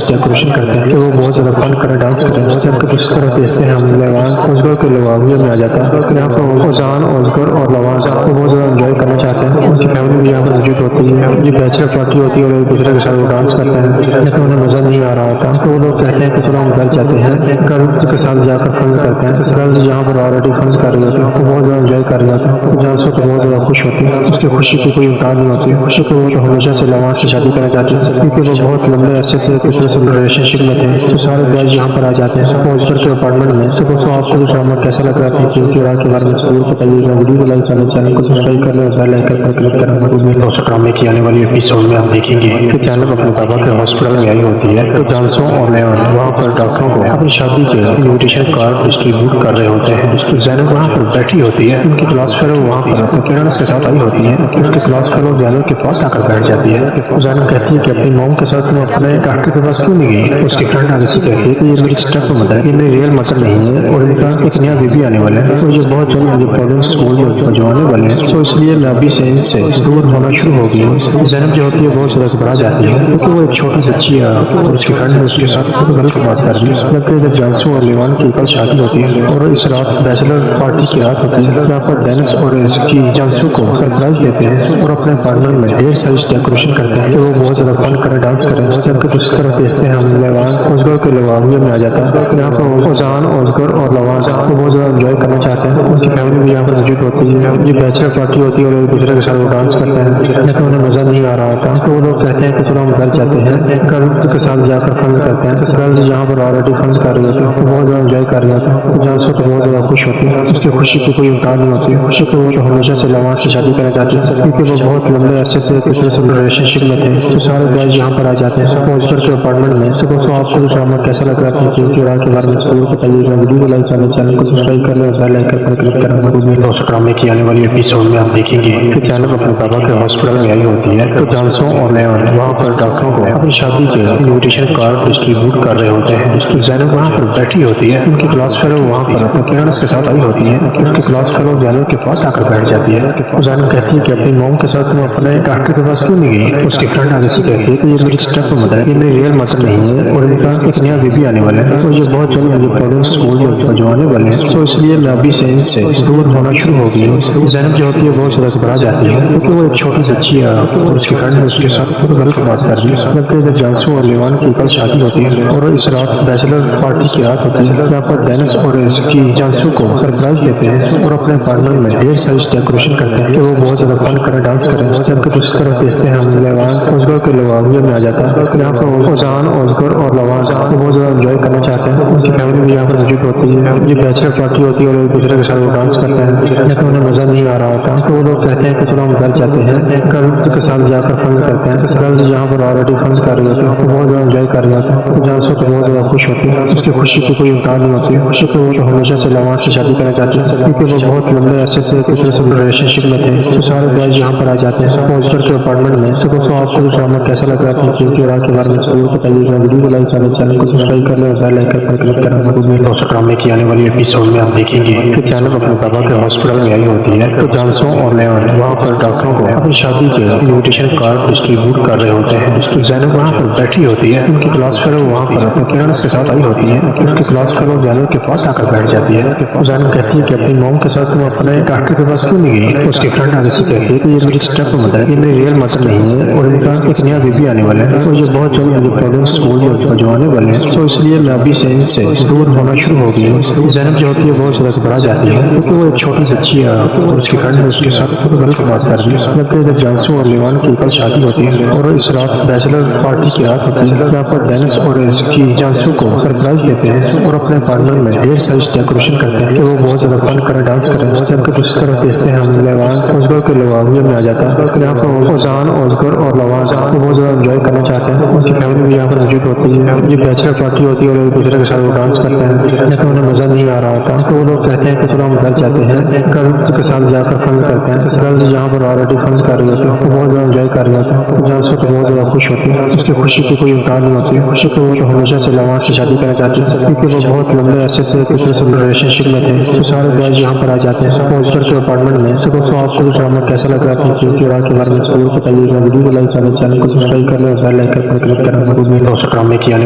ڈیکوریشن کرتے ہیں کہ وہ بہت زیادہ فن کرے، ڈانس کریں، جبکہ دوسری طرف دیکھتے ہیں ہم لیوان ازگر کے لواویہ میں آ جاتا ہے، یہاں پر اوزان ازگر اور لوان کو بہت زیادہ انجوائے کرنا چاہتے ہیں، ان کی فیملی بھی یہاں پر موجود ہوتی ہے، یہ بیچلر پارٹی ہوتی ہے اور ایک دوسرے کے ساتھ وہ ڈانس کرتے ہیں، لیکن انہیں مزہ نہیں آ رہا تھا، تو وہ لوگ کہتے ہیں کہ چلو ہم گھر جاتے ہیں، گرلز کے ساتھ جا کر فن کرتے ہیں۔ گرلز یہاں پر آلریڈی فن کر رہی ہوتی ہے، وہ بہت زیادہ انجوائے کر رہی ہوتی ہے، جانسو تو بہت زیادہ خوش ہوتی ہے، اس کی خوشی کی کوئی امکان نہیں ہوتی، خوشی کو وہ تو ہمیشہ سے لوان سے شادی کرنا چاہتی ہے کیونکہ وہ بہت لمبے عرصے سے دوسرے سے ریلیشن شپ میں تھے، تو سارے گرلز یہاں پر آ جاتے ہیں پہنچ کر کے اپارٹمنٹ میں۔ تو دوستوں آپ کو جو ڈرامہ کیسا لگ رہا تھا کہ رات کے بارے میں ضرور بتائیے گا، ویڈیو کو لائک کرنا، چینل کو سبسکرائب کر لیں، بیل آئیکن پر کلک کرنا مت بھولیں۔ دوستوں ڈرامے کی آنے والی ایپیسوڈ میں آپ دیکھیں گے کہ جینب اپنے بابا کے ہاسپٹل میں آئی ہوتی ہے تو جانسو اور لیون وہاں پر ڈاکٹروں کو اپنی شادی کے انویٹیشن کارڈ ڈسٹریبیوٹ کر رہے ہوتے ہیں، تو زینب وہاں پر بیٹھی ہوتی ہے، ان کی کلاس فیلو وہاں پر کیرن اس کے ساتھ آئی ہوتی ہے کہ اس کی کلاس فیلو زینب کے پاس آ کر بیٹھ جاتی ہے۔ زینب کہتی ہے کہ اپنی موم کے ساتھ تم اپنے ڈاکٹر کے پاس کیوں نہیں گئی؟ اس کی فرینڈ آگے سے کہتی ہے کہ یہ میری اسٹیپ مدر ہے، یہ میری ریئل مدر نہیں ہے، اور ان کا ایک نیا بیبی آنے والا ہے، تو یہ بہت جلد یہ پروبلم اسکول جو آنے والے ہیں، تو اس لیے لابی سے ان سے دور ہونا شروع ہو گئی۔ زینب جو ہوتی ہے بہت زیادہ گھبرا جاتی ہے کیونکہ وہ ایک چھوٹی بچی ہے اور اس کی فرینڈ نے اس کے ساتھ خود غلط بات کر دی، جبکہ جب جانسو اور لیوان کی کل شادی ہوتی ہے اور اس رات بیچلر پارٹی کی رات ہوتی ہے، جہاں پر ڈینس اور اس کی جانسو کو سرپرائز دیتے ہیں اور اپنے اپارٹمنٹ میں ڈھیر ساری ڈیکوریشن کرتے ہیں کہ وہ بہت زیادہ فن کرے، ڈانس کریں، جبکہ دوسری طرف دیکھتے ہیں ہم لیوان ازگر کے لواویہ میں آ جاتا ہے، یہاں پر اوزان ازگر اور لوان کو بہت زیادہ انجوائے کرنا چاہتے ہیں، ان کی فیملی بھی یہاں پر موجود ہوتی ہے، یہ بیچلر پارٹی ہوتی ہے اور ایک دوسرے کے ساتھ وہ ڈانس کرتے ہیں، لیکن انہیں مزہ نہیں آ رہا تھا، تو وہ لوگ کہتے ہیں کہ چلو ہم گھر جاتے ہیں، گرلز کے ساتھ جا کر فن کرتے ہیں۔ گرلز یہاں پر آلریڈی فن کر رہی ہوتی ہے، وہ بہت زیادہ انجوائے کر رہی ہوتی ہے، جانسو تو بہت زیادہ خوش ہوتی ہے، اس کی خوشی کی کوئی امکان نہیں ہوتی، خوشی کو وہ تو ہمیشہ سے لوان سے شادی کرنا چاہتی ہے کیونکہ وہ بہت لمبے عرصے سے دوسرے سے ریلیشن شپ میں تھے، تو سارے گرلز یہاں پر آ جاتے ہیں پہنچ کر کے اپارٹمنٹ میں۔ تو دوستوں آپ کو جو ڈرامہ کیسا لگ رہا تھا کہ رات کے بارے میں ضرور بتائیے گا، ویڈیو کو لائک کرنا، چینل کو سبسکرائب کر لیں، بیل آئیکن پر کلک کرنا مت بھولیں۔ دوستوں ڈرامے کی آنے والی ایپیسوڈ میں آپ دیکھیں گے کہ جینب اپنے بابا کے ہاسپٹل میں آئی ہوتی ہے تو جانسو اور لیون وہاں پر ڈاکٹروں کو اپنی شادی کے انویٹیشن کارڈ ڈسٹریبیوٹ کر رہے ہوتے ہیں، تو زینب وہاں پر بیٹھی ہوتی ہے، ان کی کلاس فیلو وہاں پر کیرن اس کے ساتھ آئی ہوتی ہے کہ اس کی کلاس فیلو زینب کے پاس آ کر بیٹھ جاتی ہے۔ زینب کہتی ہے کہ اپنی موم کے ساتھ تم اپنے ڈاکٹر کے پاس کیوں نہیں گئی؟ اس کی فرینڈ آگے سے کہتی ہے کہ یہ میری اسٹیپ مدر ہے، یہ میری ریئل مدر نہیں ہے، اور ان کا ایک نیا بیبی آنے والا ہے، تو یہ بہت جلد یہ پروبلم اسکول جو آنے والے ہیں، تو اس لیے لابی سے ان سے دور ہونا شروع ہو گئی۔ زینب جو ہوتی ہے بہت زیادہ گھبرا جاتی ہے کیونکہ وہ ایک چھوٹی بچی ہے اور اس کی فرینڈ نے اس کے ساتھ خود غلط بات کر دی، جبکہ جب جانسو اور لیوان کی کل شادی ہوتی ہے اور اس رات بیچلر پارٹی کی رات ہوتی ہے، جہاں پر ڈینس اور اس کی جانسو کو سرپرائز دیتے ہیں اور اپنے اپارٹمنٹ میں ڈھیر ساری ڈیکوریشن کرتے ہیں کہ وہ بہت زیادہ فن کرے، ڈانس کریں، جبکہ دوسری طرف دیکھتے ہیں ہم لیوان ازگر کے لواویہ میں آ جاتا ہے، یہاں پر اوزان ازگر اور لوان کو بہت زیادہ انجوائے کرنا چاہتے ہیں، ان کی فیملی بھی یہاں پر موجود ہوتی ہے، یہ بیچلر پارٹی ہوتی ہے اور ایک دوسرے کے ساتھ وہ ڈانس کرتے ہیں، لیکن انہیں مزہ نہیں آ رہا تھا، تو وہ لوگ کہتے ہیں کہ چلو ہم گھر جاتے ہیں، گرلز کے ساتھ جا کر فن کرتے ہیں۔ گرلز یہاں پر آلریڈی فن کر رہی ہوتی ہے، وہ بہت زیادہ انجوائے کر رہی ہوتی ہے، جانسو تو بہت زیادہ خوش ہوتی ہے، اس کی خوشی کی کوئی امکان نہیں ہوتی، خوشی کو وہ تو ہمیشہ سے لوان سے شادی کرنا چاہتی ہے کیونکہ وہ بہت لمبے عرصے سے دوسرے سے ریلیشن شپ میں تھے، تو سارے گرلز یہاں پر آ جاتے ہیں پہنچ کر کے اپارٹمنٹ میں۔ تو دوستوں آپ کو جو ڈرامہ کیسا لگ رہا تھا کہ رات کے بارے میں ضرور بتائیے گا، ویڈیو کو لائک کریں، چینل کو سبسکرائب کر لیں، بیل آئیکن پر کلک کرنا مت بھولیں۔ دوستوں ڈرامے کی آنے والی ایپیسوڈ میں آپ دیکھیں گے کہ جینب اپنے بابا کے ہاسپٹل میں آئی ہوتی ہے تو جانسو اور لیون وہاں پر ڈاکٹروں کو اپنی شادی کے انویٹیشن کارڈ ڈسٹریبیوٹ کر رہے ہوتے ہیں، تو زینب وہاں پر بیٹھی ہوتی ہے، ان کی کلاس فیلو وہاں پر کیرن اس کے ساتھ آئی ہوتی ہے کہ اس کی کلاس فیلو زینب کے پاس آ کر بیٹھ جاتی ہے۔ زینب کہتی ہے کہ اپنی موم کے ساتھ تم اپنے ڈاکٹر کے پاس کیوں نہیں گئی؟ اس کی فرینڈ آگے سے کہتی ہے کہ یہ میری اسٹیپ مدر ہے، یہ میری ریئل مدر نہیں ہے، اور ان کا ایک نیا بیبی آنے والا ہے، تو یہ بہت جلد یہ پروبلم اسکول جو آنے والے ہیں، تو اس لیے لابی سے ان سے دور ہونا شروع ہو گئی۔ زینب جو ہوتی ہے بہت زیادہ گھبرا جاتی ہے کیونکہ وہ ایک چھوٹی بچی ہے اور اس کی فرینڈ نے اس کے ساتھ خود غلط بات کر دی، جبکہ جب جانسو اور لیوان کی کل شادی ہوتی ہے اور اس رات بیچلر پارٹی کی رات ہوتی ہے، یہاں پر ڈینس اور اس کی جانسو کو سرپرائز دیتے ہیں اور اپنے پارٹنر میں ڈھیر ساری ڈیکوریشن کرتے ہیں کہ وہ بہت زیادہ فن کرے، ڈانس کرے، جبکہ دوسری طرف دیکھتے ہیں ہم لیوان اوزگر کے لواویے میں آ جاتا ہے، یہاں پر اوزان، اوزگر اور لوان وہ بہت زیادہ انجوائے کرنا چاہتے ہیں، ان کی فیملی بھی یہاں پر موجود ہوتی ہے، یہ بیچلر پارٹی ہوتی ہے اور ایک دوسرے کے ساتھ وہ ڈانس کرتے ہیں، لیکن انہیں مزہ نہیں آ رہا ہوتا تو وہ لوگ کہتے ہیں کہ چلو ہم گھر جاتے ہیں، گرلز کے ساتھ جا کر فن کرتے ہیں، گرلز یہاں پر آلریڈی فن کر رہی ہوتی ہے، وہ بہت زیادہ انجوائے کر رہی ہوتی ہے، جانسو تو بہت زیادہ خوش ہوتی ہے، اس کی خوشی کی کوئی امکان نہیں ہوتی، خوشی کو وہ تو ہمیشہ سے لوان سے شادی کرنا چاہتی ہے کیونکہ وہ بہت لمبے عرصے سے کچھ ریلیشن شپ میں تھے، تو سارے بوائز یہاں پر آ جاتے ہیں اوزگر کے اپارٹمنٹ میں۔ تو دوستوں آپ کو ڈرامہ کیسا لگ رہا تھا کیونکہ رات کے بارے میں ضرور بتائیے گا، ویڈیو کو لائک کریں، چینل کو سبسکرائب کر لیں اور بیل آئکن پر کلک کریں۔ دوستوں ڈرامے کی آنے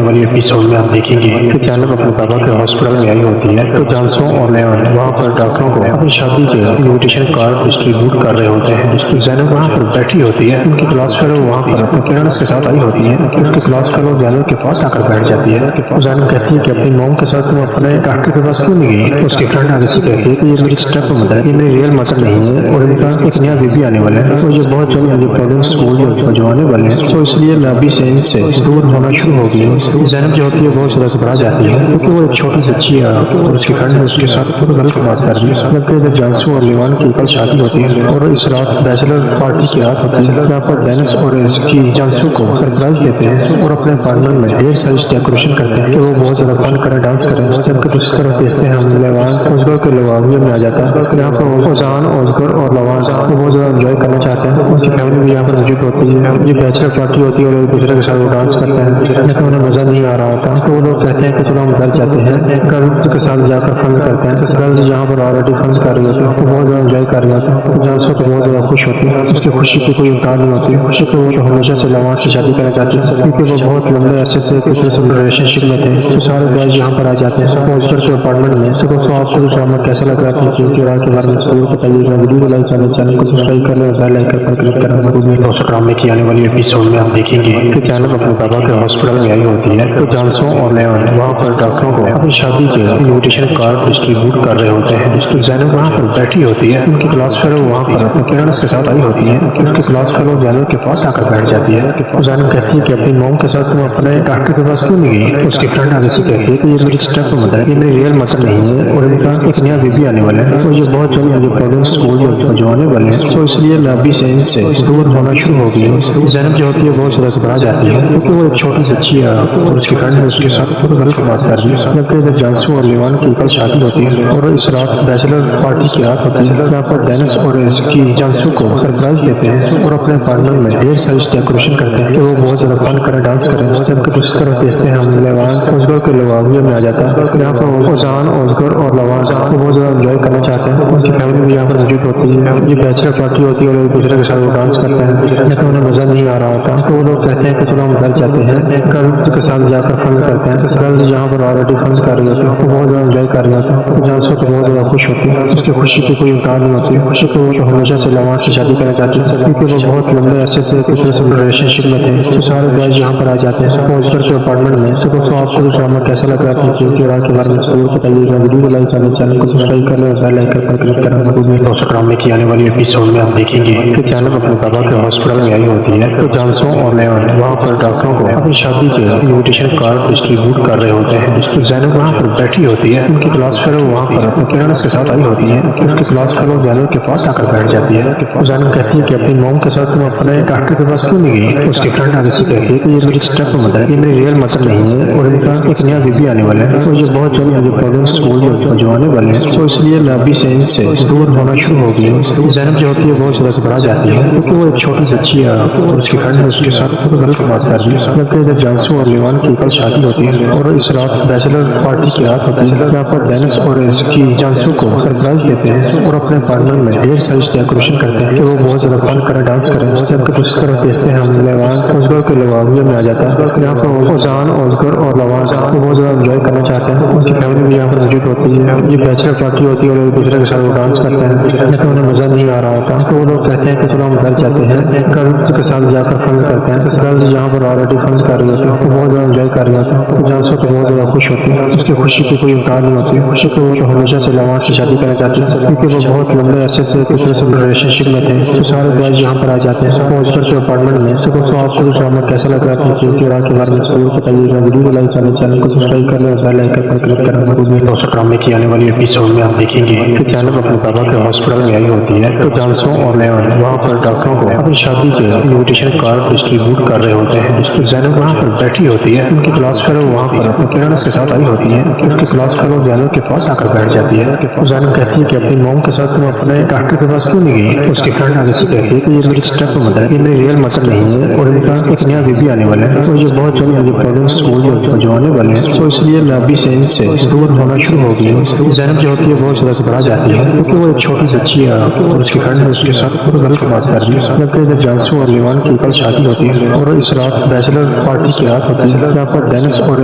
والی ایپیسوڈ میں آپ دیکھیں گے کہ جانب اپنے بابا کے ہاسپٹل میں آئی ہوتی ہے تو جانسو اور لیون وہاں پر ڈاکٹروں کو اپنی شادی کے انویٹیشن کارڈ ڈسٹریبیوٹ کر رہے ہوتے ہیں، تو زینب وہاں پر بیٹھی ہوتی ہے، ان کی کلاس فیلو وہاں پر اپنے پیرنٹس کے ساتھ آئی ہوتی ہے، اس کی کلاس فیلو زینب کے پاس آ کر بیٹھ جاتی ہے، زینب کہتی ہے کہ اپنی موم کے ساتھ تم اپنے ڈاکٹر کے پاس کیوں نہیں گئی؟ اس کی فرینڈ آگے سے کہتی ہے کہ یہ میری اسٹیپ مدر ہے، یہ میری ریئل مدر نہیں ہے اور ان کا ایک نیا بیبی آنے والا ہے، تو یہ بہت جلد مجھے پرابلم اسکول جو آنے والے ہیں، تو اس لیے میں ابھی سے ان سے دور ہونا شروع ہو گئی ہوں۔ زینب جو ہوتی ہے بہت زیادہ گھبرا جاتی ہے کیونکہ وہ ایک چھوٹی بچی ہے اور اس کی فرینڈ اس کے ساتھ غلط بات کر رہی ہے، جبکہ جب جانسو اور لیوان کی کل شادی ہوتی ہے اور اس رات بیچلر پارٹی کی رات ہوتی ہے، یہاں پر ڈینس اور اس کی جانسو کو سرپرائز دیتے ہیں اور اپنے پارٹنر میں ڈھیر ساری ڈیکوریشن کرتے ہیں کہ وہ بہت زیادہ فن کرے، ڈانس کرے، جبکہ دوسری طرف دیکھتے ہیں ہم لیوان اوزگر کے لواویے میں آ جاتا ہے، یہاں پر اوزان، اوزگر اور لوان وہ بہت زیادہ انجوائے کرنا چاہتے ہیں، ان کی فیملی بھی یہاں پر موجود ہوتی ہے، یہ بیچلر پارٹی ہوتی ہے اور ایک دوسرے کے ساتھ وہ ڈانس کرتے ہیں، لیکن انہیں مزہ نہیں آ رہا ہوتا تو وہ لوگ کہتے ہیں کہ چلو ہم گھر جاتے ہیں، گرلز کے ساتھ جا کر فن کرتے ہیں، گرلز یہاں پر آلریڈی فن کر رہی ہوتی ہے، وہ بہت زیادہ انجوائے کر رہی ہوتی ہے، جانسو تو بہت زیادہ خوش ہوتی ہے، اس کی خوشی کی کوئی امکان نہیں ہوتی، خوشی کو وہ تو ہمیشہ سے لوان سے شادی کرنا چاہتی ہے کیونکہ وہ بہت لمبے عرصے سے کچھ ریلیشن شپ میں تھے، تو سارے بوائز یہاں پر آ جاتے ہیں اوزگر کے اپارٹمنٹ میں۔ تو دوستوں آپ کو ڈرامہ کیسا لگ رہا تھا کیونکہ رات کے بارے میں ضرور بتائیے گا، ویڈیو کو لائک کریں، چینل کو سبسکرائب کر لیں اور بیل آئکن پر کلک کریں۔ دوستوں ڈرامے کی آنے والی ایپیسوڈ میں آپ دیکھیں گے کہ جانب اپنے بابا کے ہاسپٹل میں آئی ہوتی ہے تو جانسو اور لیون وہاں پر ڈاکٹروں کو اپنی شادی کے انویٹیشن کارڈ ڈسٹریبیوٹ کر رہے ہوتے ہیں، تو زینب وہاں پر بیٹھی ہوتی ہے، ان کی کلاس فیلو وہاں پر اپنے پیرنٹس کے ساتھ آئی ہوتی ہے، اس کی کلاس فیلو زینب کے پاس آ کر بیٹھ جاتی ہے، زینب کہتی ہے کہ اپنی موم کے ساتھ تم اپنے ڈاکٹر کے پاس کیوں نہیں گئی؟ اس کی فرینڈ آگے سے کہتی ہے کہ یہ میری اسٹیپ مدر ہے، یہ میری ریئل مدر نہیں ہے اور ان کا ایک نیا بیبی آنے والا ہے، تو یہ بہت جلد مجھے پرابلم اسکول جو آنے والے ہیں، تو اس لیے میں ابھی سے ان سے دور ہونا شروع ہو گئی ہوں۔ زینب جو ہوتی ہے بہت زیادہ گھبرا جاتی ہے کیونکہ وہ ایک چھوٹی بچی ہے اور اس کی فرینڈ اس کے ساتھ غلط بات کر رہی ہے، جبکہ جب جانسو اور لیوان کی کل شادی ہوتی ہے اور اس رات بیچلر پارٹی کی رات ہوتی ہے، یہاں پر ڈینس اور اس کی جانسو کو سرپرائز دیتے ہیں اور اپنے پارٹنر میں ڈھیر ساری ڈیکوریشن کرتے ہیں کہ وہ بہت زیادہ فن کرے، ڈانس کرے، جبکہ دوسری طرف دیکھتے ہیں ہم لیوان اوزگر کے لواویے میں آ جاتا ہے، یہاں پر اوزان، اوزگر اور لوان وہ بہت زیادہ انجوائے کرنا چاہتے ہیں، ان کی فیملی بھی یہاں پر موجود ہوتی ہے، یہ بیچلر پارٹی ہوتی ہے اور ایک دوسرے کے ساتھ وہ ڈانس کرتے ہیں، لیکن انہیں مزہ نہیں آ رہا ہوتا تو وہ لوگ کہتے ہیں کہ چلو ہم گھر جاتے ہیں، گرلز کے ساتھ جا کر فن کرتے ہیں، گرلز یہاں پر آلریڈی فن کر رہی ہوتی ہے، وہ بہت زیادہ انجوائے کر رہی ہوتی ہے، جانسو تو بہت زیادہ خوش ہوتی ہے، اس کی خوشی کی کوئی امکان نہیں ہوتی، خوشی کو وہ تو ہمیشہ سے لوان سے شادی کرنا چاہتی ہے کیونکہ وہ بہت لمبے عرصے سے کچھ ریلیشن شپ میں تھے، تو سارے بوائز یہاں پر آ جاتے ہیں اوزگر کے اپارٹمنٹ میں۔ تو دوستوں آپ کو ڈرامہ کیسا لگ رہا تھا کیونکہ رات کے بارے میں ضرور بتائیے گا، ویڈیو کو لائک کریں، چینل کو سبسکرائب کر لیں اور بیل آئکن پر کلک کریں۔ دوستوں ڈرامے کی آنے والی ایپیسوڈ میں آپ دیکھیں گے کہ جانب اپنے بابا کے ہاسپٹل میں آئی ہوتی ہے تو جانسو اور لیون وہاں پر ڈاکٹروں کو اپنی شادی کے انویٹیشن کارڈ ڈسٹریبیوٹ کر رہے ہوتے ہیں، تو زینب وہاں پر بیٹھی ہوتی ہے، ان کی کلاس فیلو وہاں پر اپنے پیرنٹس کے ساتھ آئی ہوتی ہے، اس کی کلاس فیلو زینب کے پاس آ کر بیٹھ جاتی ہے، زینب کہتی ہے کہ اپنی موم کے ساتھ تم اپنے ڈاکٹر کے پاس کیوں نہیں گئی؟ اس کی فرینڈ آگے سے کہتی ہے کہ یہ میری اسٹیپ مدر ہے، یہ میری ریئل مدر نہیں ہے اور ان کا ایک نیا بیبی آنے والا ہے، تو یہ بہت جلد مجھے پرابلم اسکول جو آنے والے ہیں، تو اس لیے میں ابھی سے ان سے دور ہونا شروع ہو گئی ہوں۔ زینب جو ہوتی ہے بہت زیادہ گھبرا جاتی ہے کیونکہ وہ ایک چھوٹی بچی ہے اور اس کی فرینڈ اس کے ساتھ غلط بات کر رہی ہے، جبکہ جب جانسو اور لیوان کی کل شادی ہوتی ہے اور اس رات بیچلر پارٹی کی رات ہوتی ہے، یہاں پر ڈینس اور اس کی جانسو کو سرپرائز دیتے ہیں اور اپنے پارٹنر میں ڈھیر ساری ڈیکوریشن کرتے ہیں کہ وہ بہت زیادہ فن کرے، ڈانس کرے، جبکہ دوسری طرف دیکھتے ہیں ہم لیوان اوزگر کے لواویے میں آ جاتا ہے، یہاں پر اوزان، اوزگر اور لوان وہ بہت زیادہ انجوائے کرنا چاہتے ہیں، ان کی فیملی بھی یہاں پر موجود ہوتی ہے، یہ بیچلر پارٹی ہوتی ہے اور ایک دوسرے کے ساتھ وہ ڈانس کرتے ہیں، لیکن انہیں مزہ نہیں آ رہا ہوتا تو وہ لوگ کہتے ہیں کہ چلو ہم گھر جاتے ہیں، گرلز کے ساتھ جا کر فن کرتے ہیں، گرلز یہاں پر آلریڈی فن کر رہی ہوتی ہے، وہ بہت زیادہ انجوائے کر رہی ہوتی ہے، جانسو تو بہت زیادہ خوش ہوتی ہے، اس کی خوشی کی کوئی امکان نہیں ہوتی، خوشی کو وہ تو ہمیشہ سے لوان سے شادی کرنا چاہتی ہے کیونکہ وہ بہت لمبے عرصے سے کچھ ریلیشن شپ میں تھے تو سارے بوائز یہاں پر آ جاتے ہیں پہنچ کر کے اپارٹمنٹ میں تو دوستوں آپ کو ڈرامہ کیسا لگ رہا ہے کہ راہ کے بارے میں ضرور بتائیے گا ویڈیو کو لائک کرنا چینل کو سبسکرائب کر لیں بیل آئکن پر کلک کرنا دوستوں ڈرامے کی آنے والی ایپیسوڈ میں آپ دیکھیں گے کہ جانب اپنے بابا کے ہاسپٹل میں آئی ہوتی ہے تو جانسوں اور لیون وہاں پر ڈاکٹروں کو اپنی شادی کے انویٹیشن کارڈ ڈسٹریبیوٹ کر رہے ہوتے ہیں تو زینب وہاں پر بیٹھی ہوتی ہے ان کی کلاس فیلو وہاں پر اپنے پیرنٹس کے ساتھ آئی ہوتی ہے کہ اس کی کلاس فیلو زینب کے پاس آ کر بیٹھ جاتی ہے تو زینب کہتی ہے کہ اپنی موم کے ساتھ تم اپنے ڈاکٹر کے پاس کیوں نہیں گئی اس کی فرینڈ آگے سے کہتی ہے کہ یہ میری اسٹیپ مدر ہے یہ میری ریئل مدر نہیں ہے اور ان کا ایک نیا بیبی آنے والا ہے تو یہ بہت جلد یہ پرابلم اسکول جو آنے والے ہیں تو اس لیے میں ابھی سے ان سے دور ہونا شروع ہو گئی زینب جو ہوتی ہے بہت زیادہ گھبرا جاتی ہے کیونکہ وہ ایک چھوٹی بچی ہے اور اس کی فرینڈ نے اس کے ساتھ پورے گھر کی بات کر دی جبکہ جب جانسو اور لیوان کی کل شادی ہوتی ہے اور اس رات بیچلر پارٹی کی رات ہوتی ہے جہاں پر ڈینس اور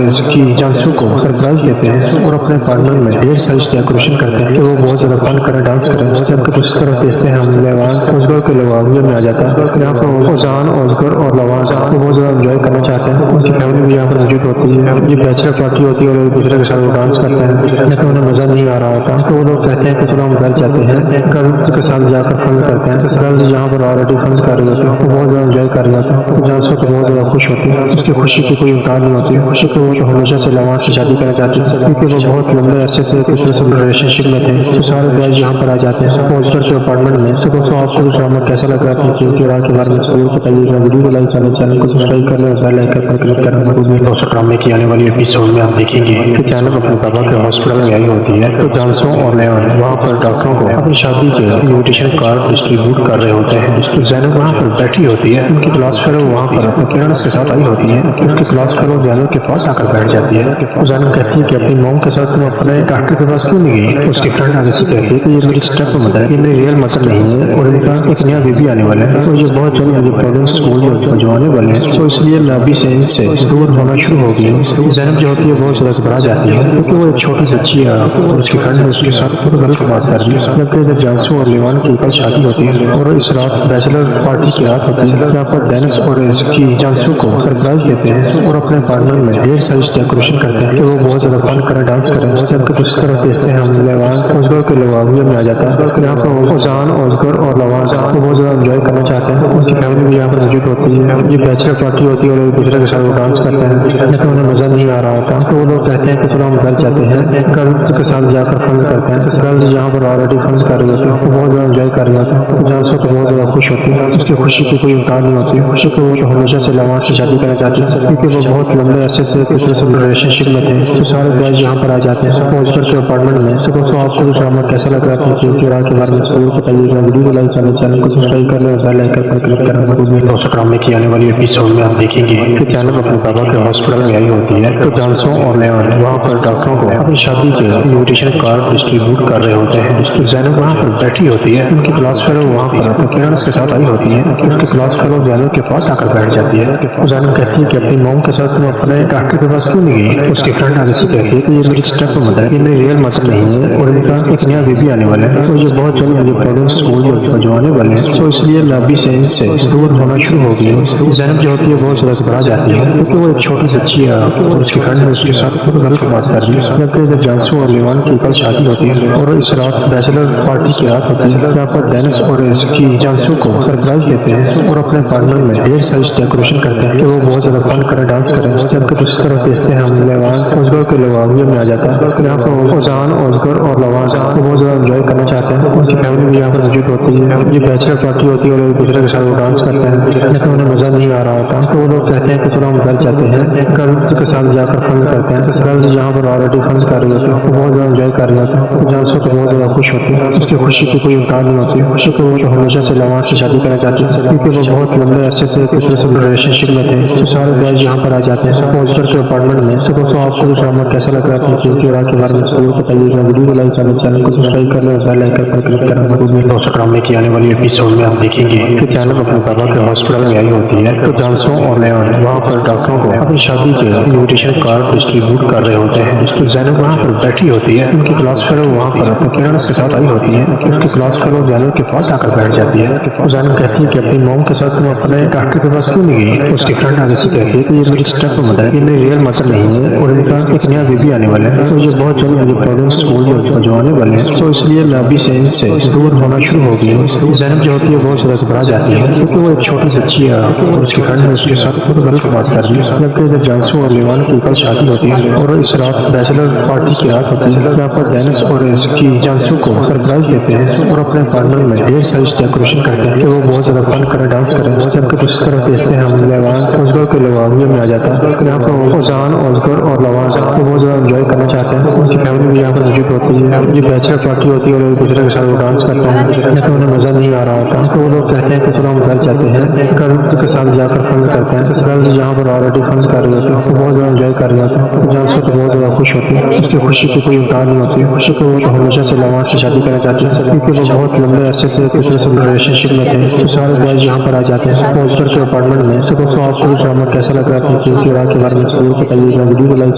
اس کی جانسو کو سرپرائز دیتے ہیں اور اپنے پارٹنر میں ڈھیر ساری ڈیکوریشن کرتے ہیں کہ وہ بہت زیادہ فن کریں ڈانس کریں جبکہ دوسری طرف دیکھتے ہیں ہم لیوان اوزگر کے لواویہ میں آ جاتا ہے یہاں پر اوزان اوزگر اور لوان کو بہت زیادہ انجوائے کرنا چاہتے ہیں ان کی فیملی بھی یہاں پر موجود ہوتی ہے یہ بیچلر پارٹی ہوتی ہے اور ایک دوسرے کے ساتھ وہ ڈانس کرتے ہیں لیکن انہیں مزہ نہیں آ رہا ہوتا تو وہ لوگ کہتے ہیں کہ چلو ہم گھر جاتے ہیں گرلز کے ساتھ جا کر فن کرتے ہیں گرلز یہاں پر آلریڈی فن کر رہی ہوتی ہے وہ بہت زیادہ انجوائے کر رہی ہوتی ہے تو جانسو تو بہت زیادہ خوش ہوتی ہے اس کی خوشی کی کوئی امکان نہیں ہوتی خوشی کو وہ ہمیشہ سے لوان سے شادی کرنا چاہتی ہے کیونکہ وہ بہت لمبے عرصے سے ایک دوسرے سے ریلیشن شپ میں تھے تو سارے بوائز یہاں پر آ جاتے ہیں پہنچ کر کے اپارٹمنٹ میں تو دوستوں آپ کو ڈرامہ کیسا لگ رہا ہے کہ راہ کے بارے میں ضرور بتائیے گا ویڈیو کو لائک کرنا چینل کو سبسکرائب کر لیں بیل آئکن پر کلک کرنا دوستوں ڈرامے کی آنے والی ایپیسوڈ میں آپ دیکھیں گے کہ جانب اپنے بابا کے ہاسپٹل میں آئی ہوتی ہے تو جانسوں اور لیون وہاں پر ڈاکٹروں کو اپنی شادی کے انویٹیشن کارڈ ڈسٹریبیوٹ کر رہے ہوتے ہیں تو زینب وہاں پر بیٹھی ہوتی ہے ان کی کلاس فیلو وہاں پر اپنے پیرنٹس کے ساتھ آئی ہوتی ہے کہ اس کی کلاس فیلو زینب کے پاس آ کر بیٹھ جاتی ہے زینب کہتی ہے کہ اپنی موم کے ساتھ تم اپنے ڈاکٹر کے پاس کیوں نہیں گئی اس کی فرینڈ آگے سے کہتی ہے کہ یہ میری اسٹیپ مدر ہے یہ میری ریئل مدر نہیں ہے اور ان کا ایک نیا بیبی آنے والا ہے تو یہ بہت جلد یہ پرابلم اسکول جو آنے والے ہیں تو اس لیے میں ابھی سے ان سے دور ہونا شروع ہو گئی زینب جو ہوتی ہے بہت زیادہ گھبرا جاتی ہے کیونکہ وہ ایک چھوٹی بچی ہے اور اس کی فرینڈ نے اس کے ساتھ پورے گھر کی بات کر دی جبکہ جب جانسو اور لیوان کی کل شادی ہوتی ہے اور اس رات بیچلر پارٹی کی رات ہوتی ہے جہاں پر ڈینس اور اس کی جانسو کو سرپرائز دیتے ہیں اور اپنے پارٹنر میں ڈھیر ساری ڈیکوریشن کرتے ہیں کہ وہ بہت زیادہ فن کریں ڈانس کریں جبکہ دوسری طرف دیکھتے ہیں ہم لیوان اوزگر کے لواویہ میں آ جاتا ہے یہاں پر اوزان اوزگر اور لوان کو بہت زیادہ انجوائے کرنا چاہتے ہیں ان کی فیملی بھی یہاں پر موجود ہوتی ہے یہ بیچلر پارٹی ہوتی ہے اور ایک دوسرے کے ساتھ وہ ڈانس کرتے ہیں لیکن انہیں مزہ نہیں آ رہا ہوتا تو وہ لوگ کہتے ہیں کہ چلو ہم گھر جاتے ہیں گرلز کے ساتھ جا کر فن کرتے ہیں گرلز یہاں پر آلریڈی فن کر رہی ہوتی ہے وہ بہت زیادہ انجوائے کر رہی ہوتی ہے جانسو تو بہت زیادہ خوش ہوتی ہے اس کی خوشی کی کوئی امکان نہیں ہوتی خوشی کو وہ ہمیشہ سے لوان سے شادی کرنا چاہتی ہے کیونکہ وہ بہت لمبے عرصے سے ایک دوسرے سے ریلیشن شپ میں تھے تو سارے بوائز یہاں پر آ جاتے ہیں پہنچ کر کے اپارٹمنٹ میں تو دوستوں آپ کو ڈرامہ کیسا لگ رہا ہے کہ راہ کے بارے میں ضرور بتائیے گا ویڈیو کو لائک کرنا چینل کو سبسکرائب کر لیں بیل آئکن پر کلک کرنا دوستوں ڈرامے کی آنے والی ایپیسوڈ میں آپ دیکھیں گے کہ جانب اپنے بابا کے ہاسپٹل میں آئی ہوتی ہے تو جانسوں اور لیون وہاں پر ڈاکٹروں کو اپنی شادی کے انویٹیشن کارڈ ڈسٹریبیوٹ کر رہے ہوتے ہیں تو زینب وہاں پر بیٹھی ہوتی ہے ان کی کلاس فیلو وہاں پر اپنے پیرنٹس کے ساتھ آئی ہوتی ہے کہ اس کی کلاس فیلو زینب کے پاس آ کر بیٹھ جاتی ہے زینب کہتی ہے کہ اپنی موم کے ساتھ تم اپنے ڈاکٹر کے پاس کیوں نہیں گئی اس کی فرینڈ آگے سے کہتی ہے کہ یہ میری اسٹیپ مدر ہے یہ میری ریئل مدر نہیں ہے اور ان کا ایک نیا بیبی آنے والا ہے تو یہ بہت جلد یہ پرابلم اسکول جو آنے والے ہیں تو اس لیے میں ابھی سے ان سے دور ہونا شروع ہو گئی زینب جو ہوتی ہے بہت زیادہ گھبرا جاتی ہے کیونکہ وہ ایک چھوٹی بچی ہے اور اس کی فرینڈ نے اس کے ساتھ پورے گھر کی بات کر دی جبکہ جب جانسو اور لیوان کی کل شادی ہوتی ہے اور اس رات بیچلر پارٹی کی رات ہوتی ہے جہاں پر ڈینس اور اس کی جانسو کو سرپرائز دیتے ہیں اور اپنے پارٹنر میں ڈھیر ساری ڈیکوریشن کرتے ہیں کہ وہ بہت زیادہ فن کریں ڈانس کریں جبکہ دوسری طرف دیکھتے ہیں ہم لیوان اوزگر کے لواویہ میں آ جاتا ہے یہاں پر اوزان اوزگر اور لوان کو بہت زیادہ انجوائے کرنا چاہتے ہیں ان کی فیملی بھی یہاں پر موجود ہوتی ہے یہ بیچلر پارٹی ہوتی ہے اور ایک دوسرے کے ساتھ وہ ڈانس کرتے ہیں لیکن انہیں مزہ نہیں آ رہا ہوتا تو وہ لوگ کہتے ہیں کہ چلو ہم گھر جاتے ہیں گرلز کے ساتھ جا کر فن کرتے ہیں گرلز یہاں پر آلریڈی فن کر رہی ہوتی ہے وہ بہت زیادہ انجوائے کر رہی ہوتی ہے جانسو تو بہت زیادہ خوش ہوتی ہے اس کی خوشی کی کوئی امکان نہیں ہوتی خوشی کو وہ ہمیشہ سے لوان سے شادی کرنا چاہتی ہے کیونکہ وہ بہت لمبے عرصے سے ایک دوسرے سے ریلیشن شپ میں تھے تو سارے بوائز یہاں پر آ جاتے ہیں پہنچ کر کے اپارٹمنٹ میں تو دوستوں آپ کو ڈرامہ کیسا لگ رہا ہے کہ راہ کے بارے میں ضرور بتائیے گا ویڈیو کو لائک کرنا چینل کو سبسکرائب کر لیں بیل آئکن پر کلک کرنا دوستوں ڈرامے کی آنے والی ایپیسوڈ میں آپ دیکھیں گے کہ جانب اپنے بابا کے ہاسپٹل میں آئی ہوتی ہے تو جانسوں اور لیون وہاں پر ڈاکٹروں کو اپنی شادی کے انویٹیشن کارڈ ڈسٹریبیوٹ کر رہے ہوتے ہیں تو زینب وہاں پر بیٹھی ہوتی ہے ان کی کلاس فیلو وہاں پر اپنے پیرنٹس کے ساتھ آئی ہوتی ہے کہ اس کی کلاس فیلو زینب کے پاس آ کر بیٹھ جاتی ہے زینب کہتی ہے کہ اپنی موم کے ساتھ تم اپنے ڈاکٹر کے پاس کیوں نہیں گئی اس کی فرینڈ آگے سے کہتی ہے کہ یہ میری اسٹیپ مدر ہے یہ میری ریئل مدر نہیں ہے اور ان کا ایک نیا بیبی آنے والا ہے تو یہ بہت جلد یہ پرابلم اسکول جو آنے والے ہیں تو اس لیے میں ابھی سے ان سے دور ہونا شروع ہو ہوتی ہے زینب جو ہوتی ہے بہت زیادہ گھبرا جاتی ہے کیونکہ وہ ایک چھوٹی بچی ہے اور اس کی فرینڈ نے اس کے ساتھ خود غلط بات کر دی. جبکہ جب جانسو اور لیوان کی کل شادی ہوتی ہے اور اس رات بیچلر پارٹی کی رات ہوتی ہے جہاں پر ڈینس اور اس کی جانسو کو سرپرائز دیتے ہیں اور اپنے اپارٹمنٹ میں ڈھیر ساری ڈیکوریشن کرتے ہیں کہ وہ بہت زیادہ فن کرے ڈانس کرے. جبکہ دوسری طرف دیکھتے ہیں ہم لیوان ازگر کے لواویے میں آ جاتا ہے یہاں پر اوزان ازگر اور لوان وہ بہت زیادہ انجوائے کرنا چاہتے ہیں. ان کی فیملی بھی یہاں پر موجود ہوتی ہے. یہ بیچلر پارٹی ہوتی ہے اور ایک دوسرے کے ساتھ وہ ڈانس کرتے ہیں لیکن انہیں مزہ نہیں آ رہا ہوتا تو وہ لوگ کہتے ہیں کہ چلو ہم گھر جاتے ہیں گرلز کے ساتھ جا کر فن کرتے ہیں. گرلز یہاں پر آلریڈی فن کر رہے ہوتے ہیں بہت زیادہ انجوائے کر رہے ہوتے ہیں. جانسو تو بہت زیادہ خوش ہوتی ہے اس کی خوشی کی کوئی امکان نہیں ہوتی. خوشی کو وہ تو ہمیشہ سے لوان سے شادی کرنا چاہتی ہے کیونکہ وہ بہت لمبے عرصے سے ایک دوسرے سے ریلیشن شپ میں تھے. سارے بوائز یہاں پر آ جاتے ہیں پوسٹر کے اپارٹمنٹ میں. تو دوستوں آپ کو ڈرامہ کیسا لگ رہا ہے کہ راہ کے بارے میں ضرور بتائیے گا. ویڈیو کو لائک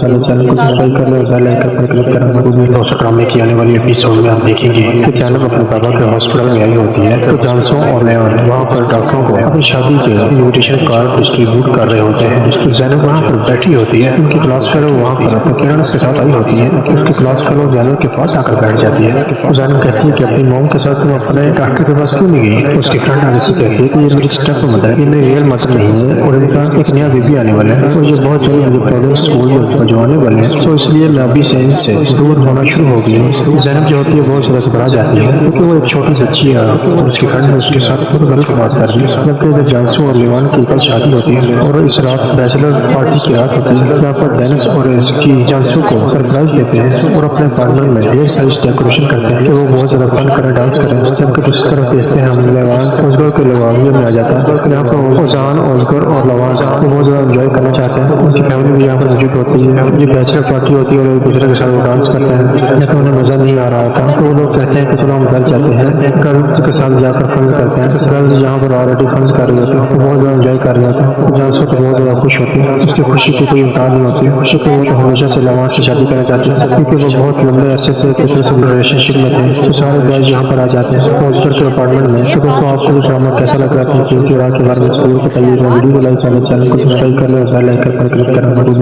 کرنا چینل کو سبسکرائب کر لیں اور بیل آئکن پر کلک کرنا مت بھولیں. دوستوں ڈرامے کی آنے والی ایپیسوڈ میں آپ دیکھیں گے کہ جینب اپنے بابا کے ہاسپٹل میں آئی ہوتی ہے تو جانسو اور لیون وہاں پر ڈاکٹروں کو اپنی شادی کے انویٹیشن کارڈ ڈسٹریبیوٹ کر رہے ہوتے ہیں. تو زینب وہاں پر بیٹھی ہوتی ہے ان کی کلاس فیلو وہاں پر کیرنس کے ساتھ آئی ہوتی ہے. اس کی کلاس فیلو زینب کے پاس آ کر بیٹھ جاتی ہے. زینب کہتی ہے کہ اپنی موم کے ساتھ تم اپنے ڈاکٹر کے پاس کیوں نہیں گئی. اس کی فرینڈ آنے سے کہتی ہے کہ یہ میری اسٹیپ مدر ہے یہ میری ریئل مدر نہیں ہے اور ان کا ایک نیا بیبی آنے والا ہے اور یہ بہت جلد مجھے پرابلم اسکول میں پہنچوانے والے ہیں. تو اس لیے میں ابھی سے ان سے دور ہونا شروع ہو گئی ہوں. زینب جو ہوتی ہے بہت زیادہ گھبرا جاتی ہے کیونکہ وہ ایک چھوٹی بچی ہے اور اس کی فرینڈ نے اس کے ساتھ خود غلط بات کر دی. جبکہ جب جانسو اور لیوان کی کل شادی ہوتی ہے اور اس رات بیچلر پارٹی کی رات ہوتی ہے جہاں پر ڈینس اور اس کی جانسو کو سرپرائز دیتے ہیں اور اپنے اپارٹمنٹ میں ڈھیر ساری ڈیکوریشن کرتے ہیں کہ وہ بہت زیادہ فن کرے ڈانس کرے. جبکہ دوسری طرف دیکھتے ہیں ہم لیوان ازگر کے لواویے میں آ جاتا ہے یہاں پر اوزان ازگر اور لوان وہ بہت زیادہ انجوائے کرنا چاہتے ہیں. ان کی فیملی بھی یہاں پر موجود ہوتی ہے. یہ بیچلر پارٹی ہوتی ہے اور ایک دوسرے کے ساتھ وہ ڈانس کرتے ہیں لیکن انہیں مزہ نہیں آ رہا ہوتا تو وہ لوگ کہتے ہیں کہ چلو ہم گھر جاتے ہیں گرلز کے ساتھ جا کر فن کرتے ہیں. گرلز یہاں پر آلریڈی فن کر رہے ہوتے ہیں بہت زیادہ انجوائے کر رہے ہوتے ہیں. جانسو تو بہت زیادہ خوش ہوتی ہے اس کی خوشی کی کوئی امکان نہیں ہوتی. خوشی کو وہ تو ہمیشہ سے لوان سے شادی کرنا چاہتی ہے کیونکہ وہ بہت لمبے عرصے سے ایک دوسرے سے ریلیشن شپ میں تھے. تو سارے بوائز یہاں پر آ جاتے ہیں پوسٹر کے اپارٹمنٹ میں. تو دوستوں آپ کو ڈرامہ کیسا لگ رہا ہے کہ راہ کے بارے میں ضرور بتائیے گا. ویڈیو کو لائک کرنا چینل کو سبسکرائب کر لیں اور بیل آئکن پر کلک کرنا مت بھولیں.